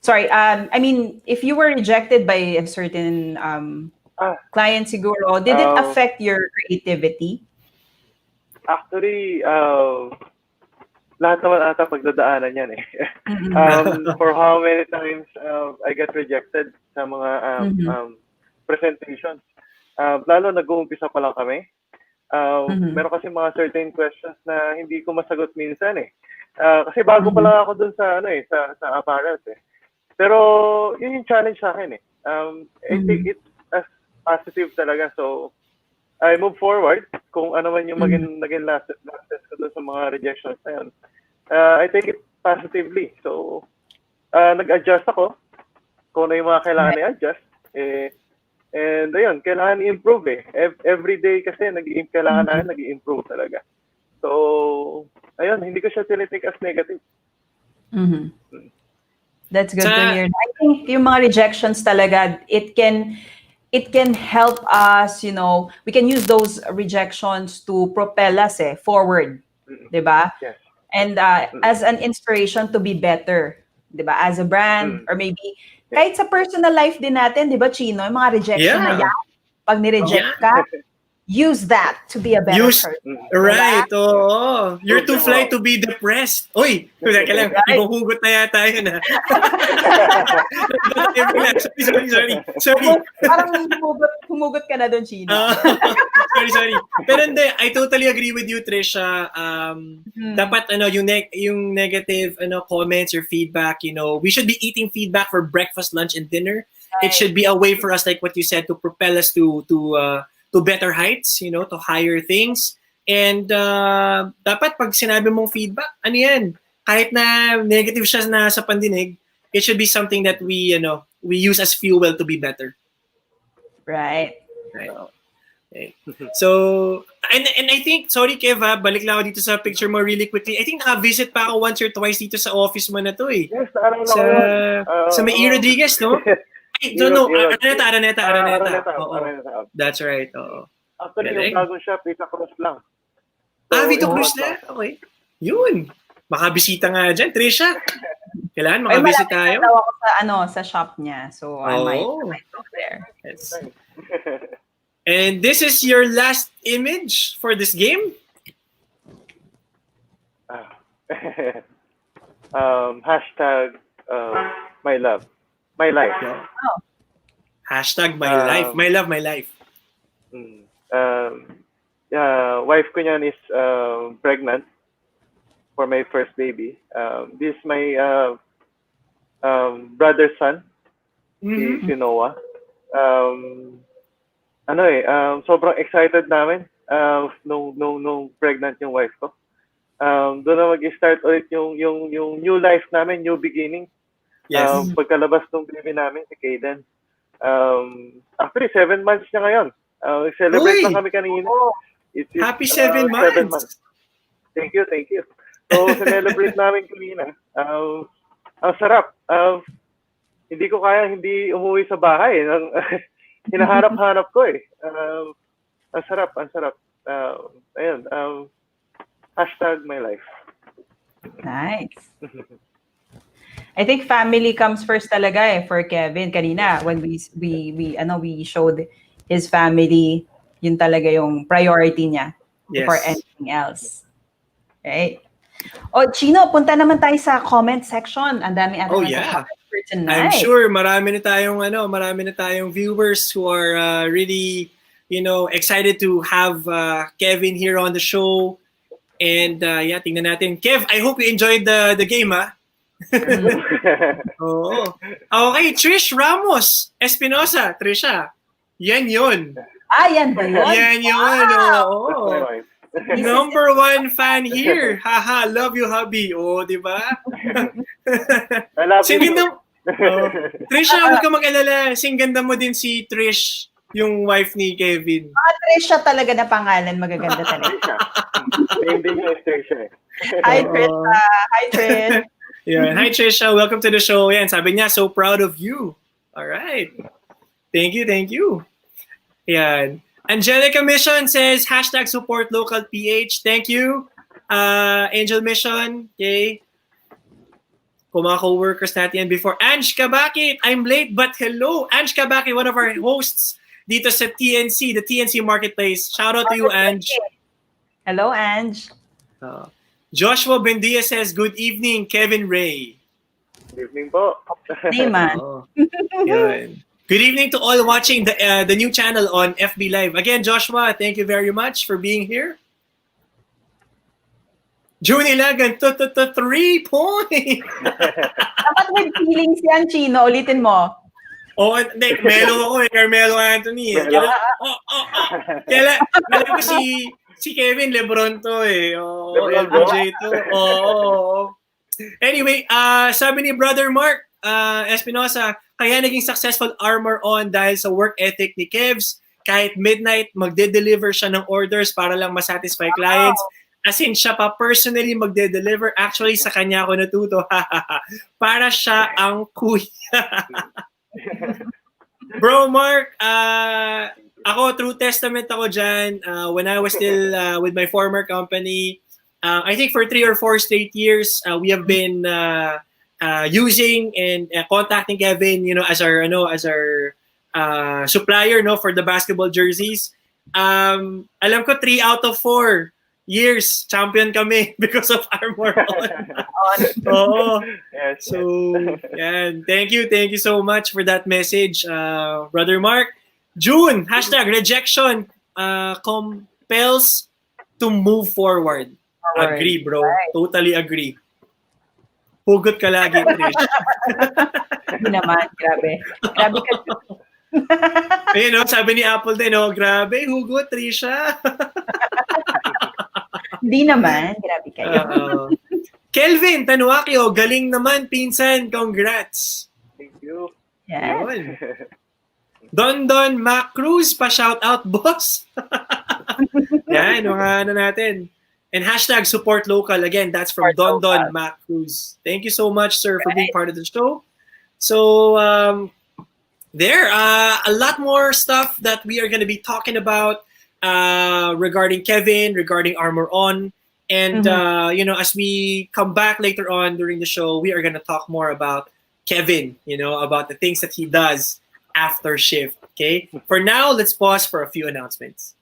Sorry, I mean, if you were rejected by a certain client siguro, did it affect your creativity? Actually, lahat naman ata pagdadaanan yan eh. For how many times I get rejected sa mga presentations. Lalo nag-uumpisa pa lang kami. Meron kasi mga certain questions na hindi ko masagot minsan eh. Kasi bago pa lang ako dun sa sa apparel eh. Pero yun yung challenge sa akin eh. I take it as positive talaga. So I move forward kung ano man yung naging last test ko dun sa mga rejections na yun. I take it positively. So nag-adjust ako kung ano yung mga kailangan i-adjust. And ayun, kailangan i-improve eh. Every day kasi kailangan namin nag-i-improve talaga. So, ayun, hindi ko siya tinitake as negative. That's good to hear. I think yung mga rejections talaga, it can help us, we can use those rejections to propel us forward, diba? Yes. And as an inspiration to be better, diba? As a brand, or maybe kahit sa personal life din natin, diba, Chino, yung mga rejection na yan, pag ni-reject ka, use that to be a better person. Right, oo. You're too fly to be depressed. Uy, teka lang, ibang hugot na yata yun ha. Sorry. Parang humugot ka na doon, Chino. Sorry. Pero hindi, I totally agree with you, Tricia. Dapat yung negative comments or feedback, we should be eating feedback for breakfast, lunch, and dinner. It should be a way for us, like what you said, to propel us to better heights, to higher things. And dapat pag sinabi mong feedback, ano yan? Kahit na negative siya na sa pandinig, it should be something that we use as fuel to be better. Right. Okay. So, and I think, sorry Kev, balik lang ako dito sa picture mo really quickly. I think naka-visit pa ako once or twice dito sa office mo na to eh. Yes, naalala ko yun. Sa may Rodriguez, no? Araneta. That's right. Oo. Actually, yung bagong shop, Vita Cruz lang. Vito Cruz na? Okay. Yun. Makabisita nga dyan, Tricia. Kailangan makabisita tayo. Ay, ako sa shop niya. So, I might go there. Yes. And this is your last image for this game? Hashtag my love. My life. Oh. Hashtag my life. My love, my life. Wife ko niyan is pregnant for my first baby. This is my brother's son. Mhm. si Noah. Um, sobrang excited namin nung pregnant yung wife ko. Doon na mag-start ulit yung new life namin, new beginning. Yes. Pagkalabas ng baby namin, si Kaden. Actually, 7 months na ngayon. Celebrate lang Uy! kami kanina. It's Happy 7 months. Thank you. So, celebrate namin kanina. Ang sarap. Hindi ko kaya hindi umuwi sa bahay. Hinaharap-hanap ko eh. Ang sarap. Ayun. Hashtag my life. Nice. I think family comes first talaga for Kevin. Kanina when we showed his family, yun talaga yung priority niya before Yes. anything else. Right? O Chino, punta naman tayo sa comment section. Ang dami Oh, yeah. comments for tonight. I'm sure marami na tayong viewers who are really, excited to have Kevin here on the show. And tingnan natin. Kev, I hope you enjoyed the game, ha? Oo. Okay, Trish Ramos, Espinosa, Tricia. Yan yun. Yan ba yun? Yan yun. Oo. Number 1 fan here. Haha, love you, hubby. Oh, di ba? I love you. Singganda. Trisha, huwag ka mag-alala. Singganda mo din si Trish, yung wife ni Kevin. Tricia talaga na pangalan. Magaganda talaga. Same din yung Tricia eh. Hi, Trisha. Hi, Trish. Yeah. Hi, Trisha. Welcome to the show. Yan, sabi niya, so proud of you. All right. Thank you. Yan. Angelica Mission says, hashtag support local PH. Thank you. Angel Mission. Okay. Kung mga co-workers natin yan before. Ange Kabaki, I'm late but hello. Ange Kabaki, one of our hosts dito sa TNC, the TNC Marketplace. Shout out to you, Ange. Hello, Ange. Joshua Bendia says, good evening, Kevin Ray. Good evening po. Hey, man. Yan. Good evening to all watching the new channel on FB Live. Again, Joshua, thank you very much for being here. June Ilagan, 3 points. Dapat with feelings yan, Chino. Ulitin mo. Oh, hindi. Melo ako eh. Carmelo Anthony. Kailan ko si Kevin Lebron to eh. LBJ to. Anyway, sabi ni Brother Mark Espinosa, kaya naging successful Armor On dahil sa work ethic ni Kevs. Kahit midnight, magde-deliver siya ng orders para lang masatisfy clients. As in, siya pa personally magde-deliver. Actually, sa kanya ako natuto. Para siya ang kuya. Bro, Mark, ako, true testament ako dyan. When I was still with my former company, I think for 3 or 4 straight years, we have been using and contacting Kevin, as our supplier, for the basketball jerseys. Alam ko 3 out of 4 years champion kami because of Armor On. Oo. Yes. So, yan. Thank you so much for that message, Brother Mark. June, hashtag rejection compels to move forward. Agree, bro. Right. Totally agree. Hugot ka lagi, Trish. Hindi naman. Grabe. Grabe ka. Ayun, sabi ni Apple din, grabe, hugot, Trisha. Hindi naman. Grabe kayo. Kelvin Tanuakio, galing naman, pinsan. Congrats. Thank you. Yes. Yun. Don Mac Cruz, pa-shout out, boss. Yan, mga natin. And hashtag support local. Again, that's from Don Mac Cruz. Thank you so much, sir, for being part of the show. So, there, a lot more stuff that we are going to be talking about regarding Kevin, regarding Armor On. And, as we come back later on during the show, we are going to talk more about Kevin, about the things that he does after shift. Okay? For now, let's pause for a few announcements.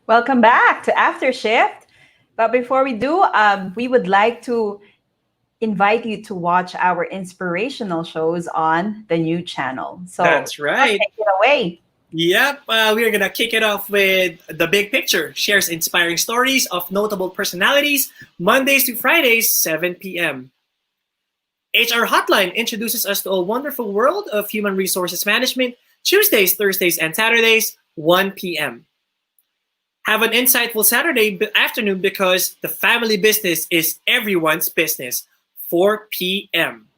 Welcome back to After Shift. But before we do, we would like to invite you to watch our inspirational shows on the new channel. So, That's right. take it away. Yep, we are gonna kick it off with The Big Picture. Shares inspiring stories of notable personalities, Mondays to Fridays, 7 p.m. HR Hotline introduces us to a wonderful world of human resources management, Tuesdays, Thursdays, and Saturdays, 1 p.m. Have an insightful Saturday afternoon because the family business is everyone's business, 4 p.m.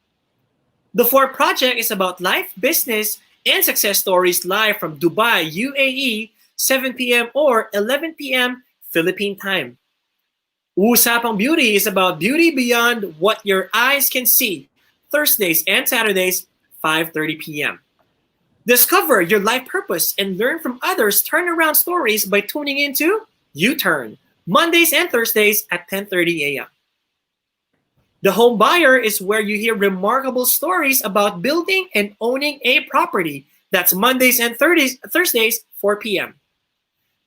The Four Project is about life, business, and success stories live from Dubai, UAE, 7 p.m. or 11 p.m. Philippine time. Usapang Beauty is about beauty beyond what your eyes can see, Thursdays and Saturdays, 5:30 p.m. Discover your life purpose and learn from others' turnaround stories by tuning into U-Turn, Mondays and Thursdays at 10:30 a.m. The Home Buyer is where you hear remarkable stories about building and owning a property. That's Mondays and Thursdays, 4 p.m.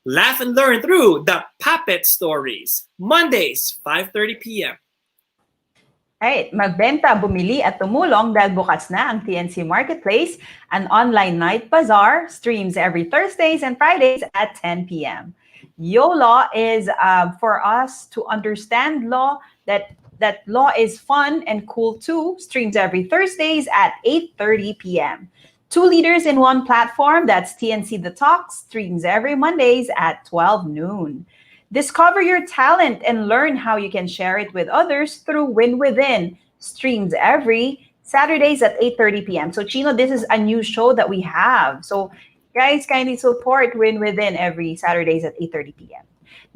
Laugh and learn through the Puppet Stories, Mondays, 5:30 p.m. Right, magbenta, bumili at tumulong dahil bukas na ang TNC Marketplace, an online night bazaar, streams every Thursdays and Fridays at 10 p.m. YOLAW is for us to understand law, that law is fun and cool too, streams every Thursdays at 8:30 p.m. Two leaders in one platform, that's TNC The Talk, streams every Mondays at 12 noon. Discover your talent and learn how you can share it with others through Win Within, streams every Saturdays at 8:30 p.m. So Chino, this is a new show that we have. So guys, kindly support Win Within every Saturdays at 8:30 p.m.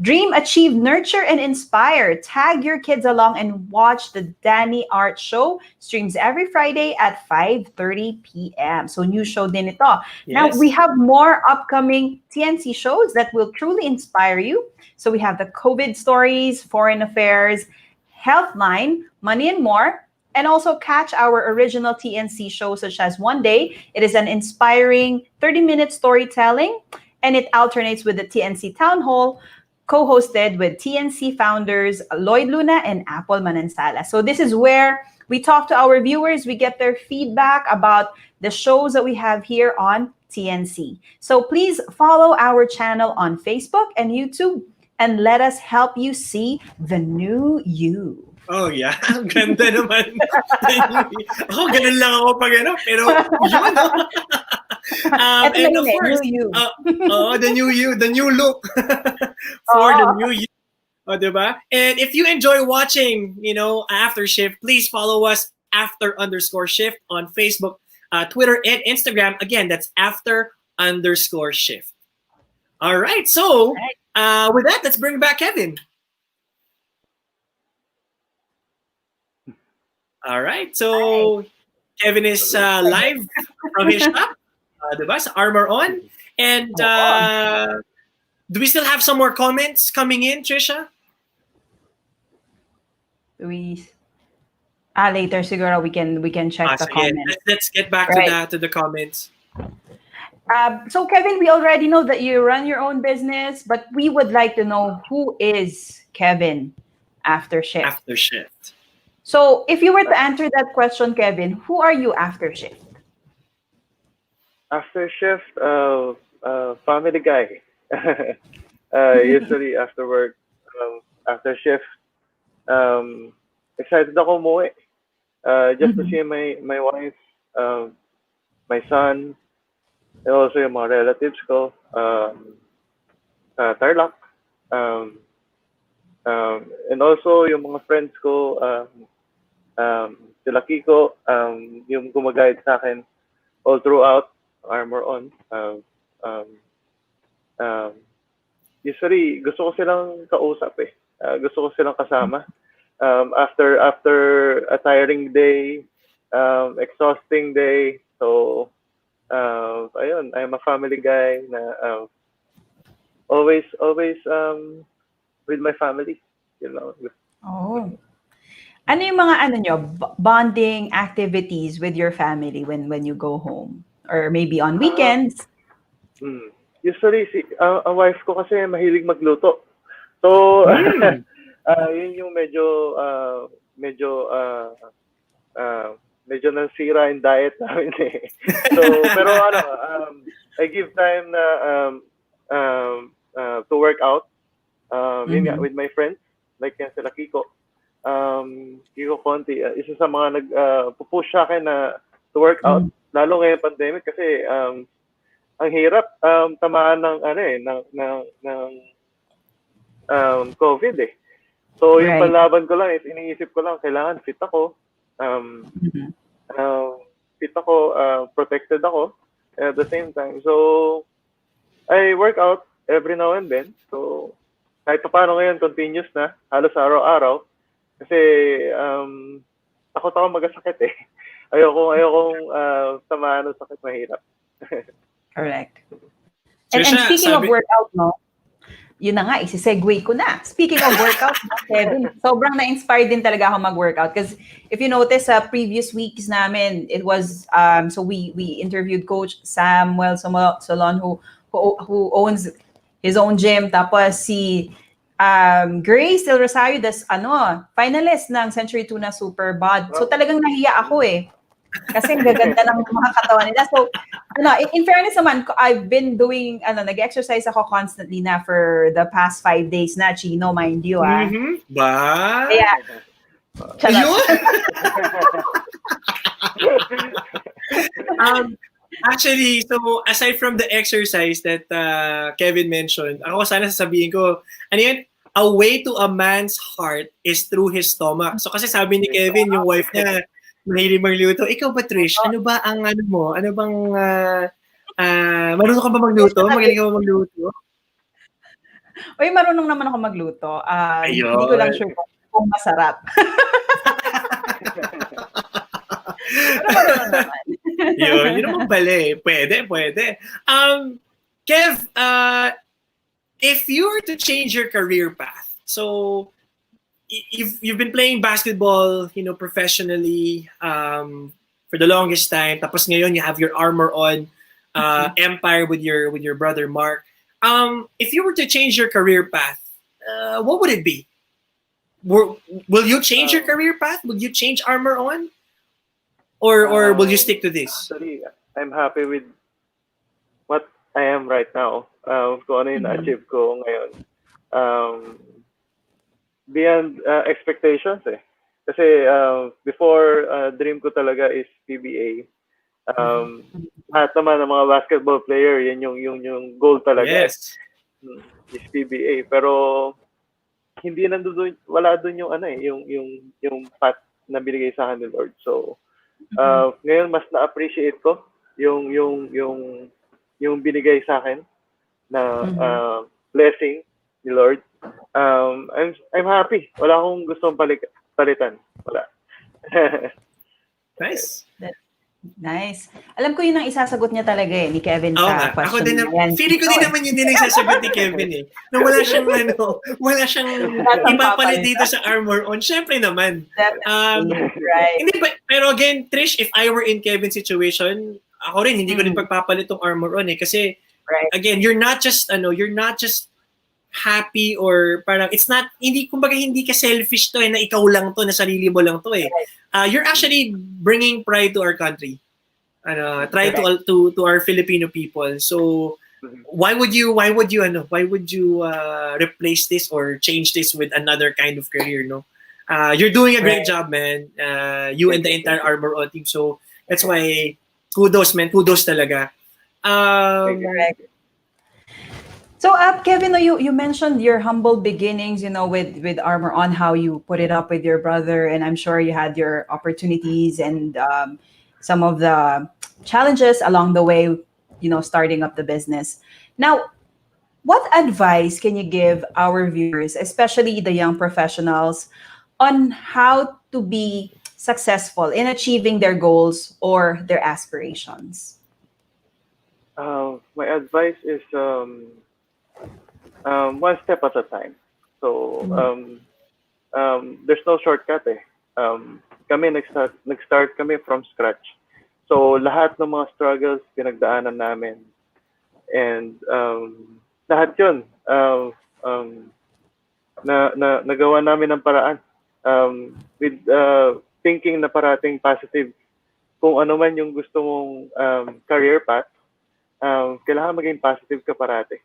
Dream, achieve, nurture, and inspire. Tag your kids along and watch the Danny Art Show. Streams every Friday at 5:30 p.m. So new show din ito. Now, Yes. we have more upcoming TNC shows that will truly inspire you. So we have the COVID stories, foreign affairs, Healthline, Money and More, and also catch our original TNC shows such as One Day. It is an inspiring 30-minute storytelling, and it alternates with the TNC Town Hall, co-hosted with TNC founders Lloyd Luna and Apple Manansala. So this is where we talk to our viewers, we get their feedback about the shows that we have here on TNC. So please follow our channel on Facebook and YouTube and let us help you see the new you. Oh yeah, ang ganda naman. Ako, ganun lang ako pag ano, pero yun, no? Ito And na of yun eh, course, new you. the new you, the new look for the Oo. new you. Oh, diba? And if you enjoy watching, After Shift, please follow us after_shift on Facebook, Twitter, and Instagram. Again, that's after_shift. All right. So with that, let's bring back Kevin. All right. So Kevin is live from his shop, diba? Sa Armor On. And do we still have some more comments coming in, Tricia? Later siguro we can check the Sige. comments. Let's get back Right. to the comments. So Kevin, we already know that you run your own business, but we would like to know who is Kevin after Shift. After Shift. So if you were to answer that question, Kevin, who are you after Shift? After shift, family guy. Usually after work, after shift, excited ako umuwi. Just to see my wife, my son, and also yung mga relatives ko, Tarlac, and also yung mga friends ko, sila Kiko, yung gumaguide sa akin all throughout Armor On. Usually, gusto ko silang kausap eh. Gusto ko silang kasama. After a tiring day, exhausting day, so ayun, I'm a family guy na always with my family, Oh. Ano yung mga bonding activities with your family when you go home or maybe on weekends? Usually, ang wife ko kasi mahilig magluto. So, yun yung medyo nasira yung diet namin eh. So, pero I give time na to work out. Yun nga, with my friends, like yan sila Kiko. Kiko Conti, isa sa mga nag-push sa akin na to work out, lalo ngayong pandemic kasi ang hirap tamaan ng COVID eh. So, yung panlaban ko lang is iniisip ko lang, kailangan fit ako. Fit ako, protected ako at the same time. So, I work out every now and then. So, kahit pa paano ngayon, continuous na, halos araw-araw. Kasi, takot ako magkasakit eh. Ayokong tamaan ng sakit, mahirap. Correct. And speaking of workout, no, yun na nga, isi-segue ko na. Speaking of workout, Kevin, sobrang na-inspired din talaga ako mag-workout. Because if you notice, sa previous weeks namin, it was, so we interviewed Coach Samuel Solon, who owns his own gym. Tapos si Grace Del Rosario, finalist ng Century Tuna Super Bod. So talagang nahiya ako eh. Kasi ang gaganda ng mga katawan nila. So, in fairness naman, I've been doing, nag-exercise ako constantly na for the past 5 days na, Chino, mind you, Ba? Yeah. Actually, so aside from the exercise that Kevin mentioned, ako sana sasabihin ko, ano yun? A way to a man's heart is through his stomach. So kasi sabi ni Kevin, yung wife niya, mahilig magluto. Ikaw ba, Trish? Ano ba ang mo? Ano bang, marunong ka ba magluto? Magaling ka ba magluto? Uy, marunong naman ako magluto. Hindi ko lang sure kung masarap. Yun naman pala eh. Pwede. Kev, if you were to change your career path, so you've been playing basketball, professionally for the longest time. Tapos ngayon you have your Armor On empire with your brother Mark. If you were to change your career path, what would it be? Will you change your career path? Will you change Armor On, or will you stick to this? Actually, I'm happy with what I am right now. Kung ano yung na-achieve ko ngayon. Beyond expectations eh. Kasi before, dream ko talaga is PBA. Lahat naman ng mga basketball player, yan yung goal talaga. Yes. Is PBA. Pero hindi wala doon yung path na binigay sa akin ni Lord. So ngayon mas na-appreciate ko yung binigay sa akin na blessing ni Lord. I'm happy. Wala akong gustong palitan. Wala. Nice. Nice. Alam ko yun ang isasagot niya talaga ni Kevin sa question. Ako din feeling ko din naman yun din ang isasagot ni Kevin eh. Na wala siyang ipapalit dito sa Armor On. Syempre naman. Right. Hindi pero again, Trish, if I were in Kevin's situation, ako rin hindi ko rin pagpapalit tong Armor On eh kasi again, you're not just happy or parang kumbaga hindi ka selfish to na ikaw lang to, na sarili mo lang to eh. You're actually bringing pride to our country. Try to our Filipino people. So why would you replace this or change this with another kind of career, no? You're doing a great job, man. You and the entire Armor On team. So that's why kudos, man. Kudos talaga. Correct. So, Kevin, you mentioned your humble beginnings, with Armor On, how you put it up with your brother, and I'm sure you had your opportunities and some of the challenges along the way, starting up the business. Now, what advice can you give our viewers, especially the young professionals, on how to be successful in achieving their goals or their aspirations? My advice is one step at a time. So there's no shortcut eh. Kami nag-start kami from scratch. So lahat ng mga struggles pinagdaanan namin. And lahat yun, nagawa namin ng paraan with thinking na parating positive. Kung ano man yung gusto mong career path, kailangan maging positive ka parati.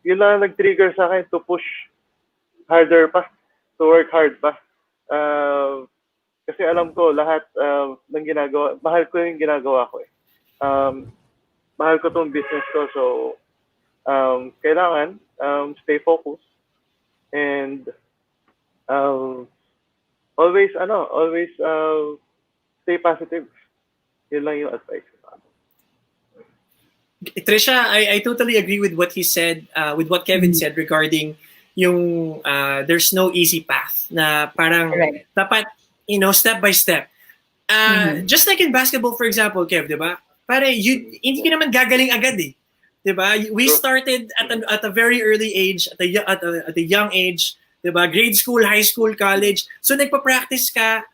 Yun lang nag-trigger sa akin to push harder pa, to work hard pa. Kasi alam ko lahat ng ginagawa, mahal ko yung ginagawa ko eh. Mahal ko tong business ko, so kailangan stay focused and always stay positive. Yun lang yung advice. Tricia, I totally agree with what he said, with what Kevin said regarding yung there's no easy path na parang dapat, step by step. Just like in basketball, for example, Kev, di ba? Pare, hindi ka naman gagaling agad eh. Di ba? We started at a very early age, at a young age, di ba? Grade school, high school, college. So nagpa-practice ka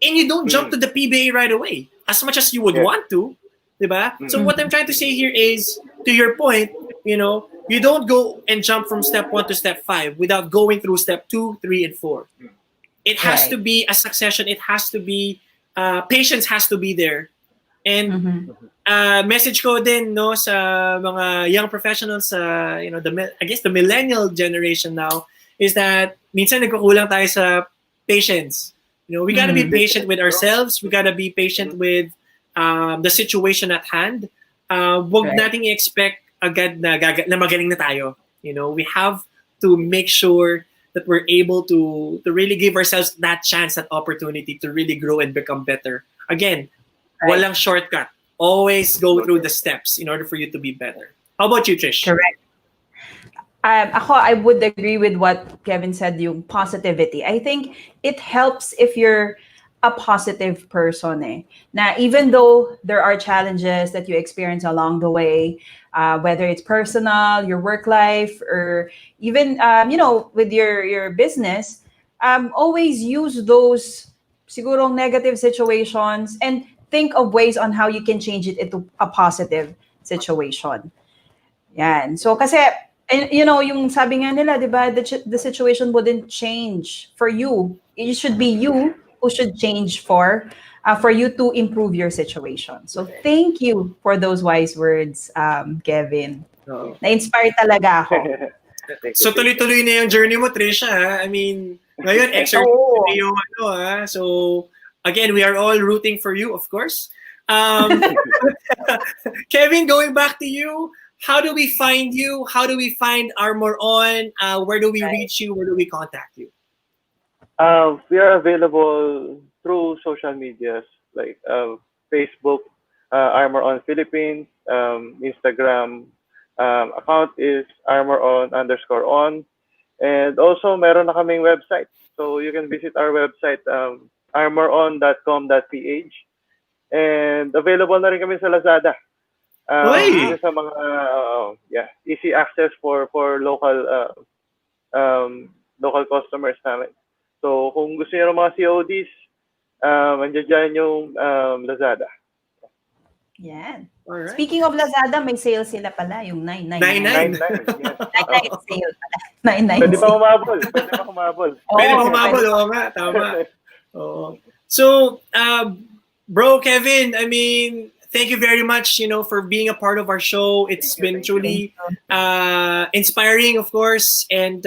and you don't jump to the PBA right away as much as you would want to. Diba? So what I'm trying to say here is, to your point, you don't go and jump from step 1 to step 5 without going through step 2, 3, and 4. It has to be a succession. It has to be, patience has to be there. And message ko din sa mga young professionals, I guess the millennial generation now, is that minsan nagkukulang tayo sa patience. We gotta be patient with ourselves. We gotta be patient with the situation at hand. Wag nating i-expect agad na magaling na tayo. We have to make sure that we're able to really give ourselves that chance, that opportunity to really grow and become better. Again, walang shortcut. Always go through the steps in order for you to be better. How about you, Trish? Correct. I would agree with what Kevin said, yung positivity. I think it helps if you're a positive person na even though there are challenges that you experience along the way, whether it's personal, your work life, or even with your business, always use those siguro negative situations and think of ways on how you can change it into a positive situation. Yan. So kasi yung sabi nga nila, di ba, the situation wouldn't change for you. It should be you who should change for you to improve your situation. So thank you for those wise words, Kevin. Na-inspire talaga ako. So tuloy-tuloy na yung journey mo, Tricia. I mean, ngayon, exercise yung So again, we are all rooting for you, of course. Kevin, going back to you, how do we find you? How do we find Armor On? Where do we reach you? Where do we contact you? We are available through social medias like Facebook, Armor On Philippines, Instagram account is armoron_on, and also meron na kaming website. So you can visit our website, armoron.com.ph, and available na rin kami sa Lazada. Sa mga easy access for local local customers namin. So kung gusto niyo ng mga CODs, andiyan dyan yung Lazada. Yan. Alright. Speaking of Lazada, may sale sila pala, yung 999. 999 sale pala. 999. Pwede pa humabol. Pwede pa humabol, oo nga, tama. So, bro, Kevin, I mean, thank you very much, for being a part of our show. It's been truly inspiring, of course, and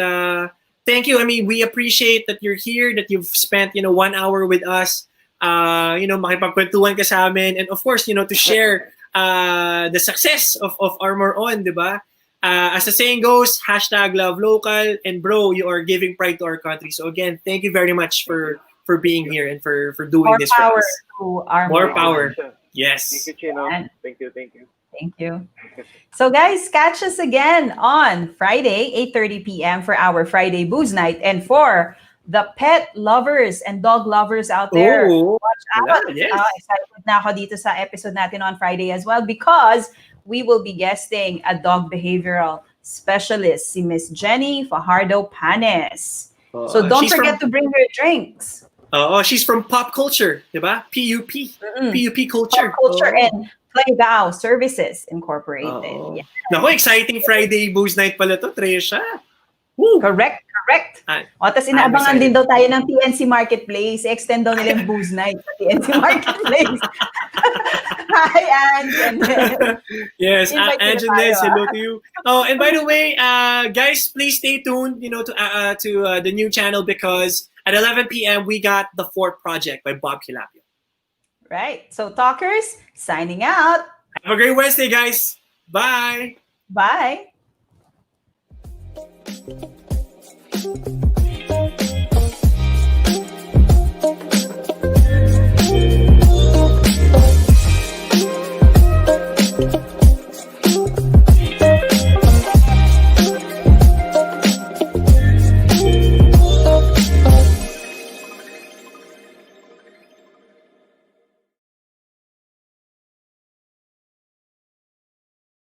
thank you. I mean, we appreciate that you're here, that you've spent, 1 hour with us, makipagkwentuhan ka sa amin, and of course, to share the success of Armor On, di ba? As the saying goes, #LoveLocal, and bro, you are giving pride to our country. So again, thank you very much for being here and for doing more this for us. To Armor More On. power. Yes. Thank you, Chino. Thank you. Thank you. So guys, catch us again on Friday, 8:30 p.m. for our Friday Booze Night. And for the pet lovers and dog lovers out there, watch out. Yes. Excited na ako dito sa episode natin on Friday as well, because we will be guesting a dog behavioral specialist, si Miss Jenny Fajardo Panes. So don't forget to bring your drinks. She's from pop culture, diba? PUP. PUP culture. Pop culture and Playbow Services Incorporated. Oo. Yeah. Naku, exciting Friday booze night pala to, Tricia. Woo! Correct. Ah, Tapos I'm inaabangan din excited. daw tayo ng TNC Marketplace. Extend daw nila yung booze night sa TNC Marketplace. Hi, Ange. And Yes, invite nila Ange and tayo, Neds, hello to you. Oh, and by the way, guys, please stay tuned, to the new channel because at 11 p.m. we got The Fort Project by Bob Kilapio. Right. So, talkers, signing out. Have a great Wednesday, guys. Bye. Bye.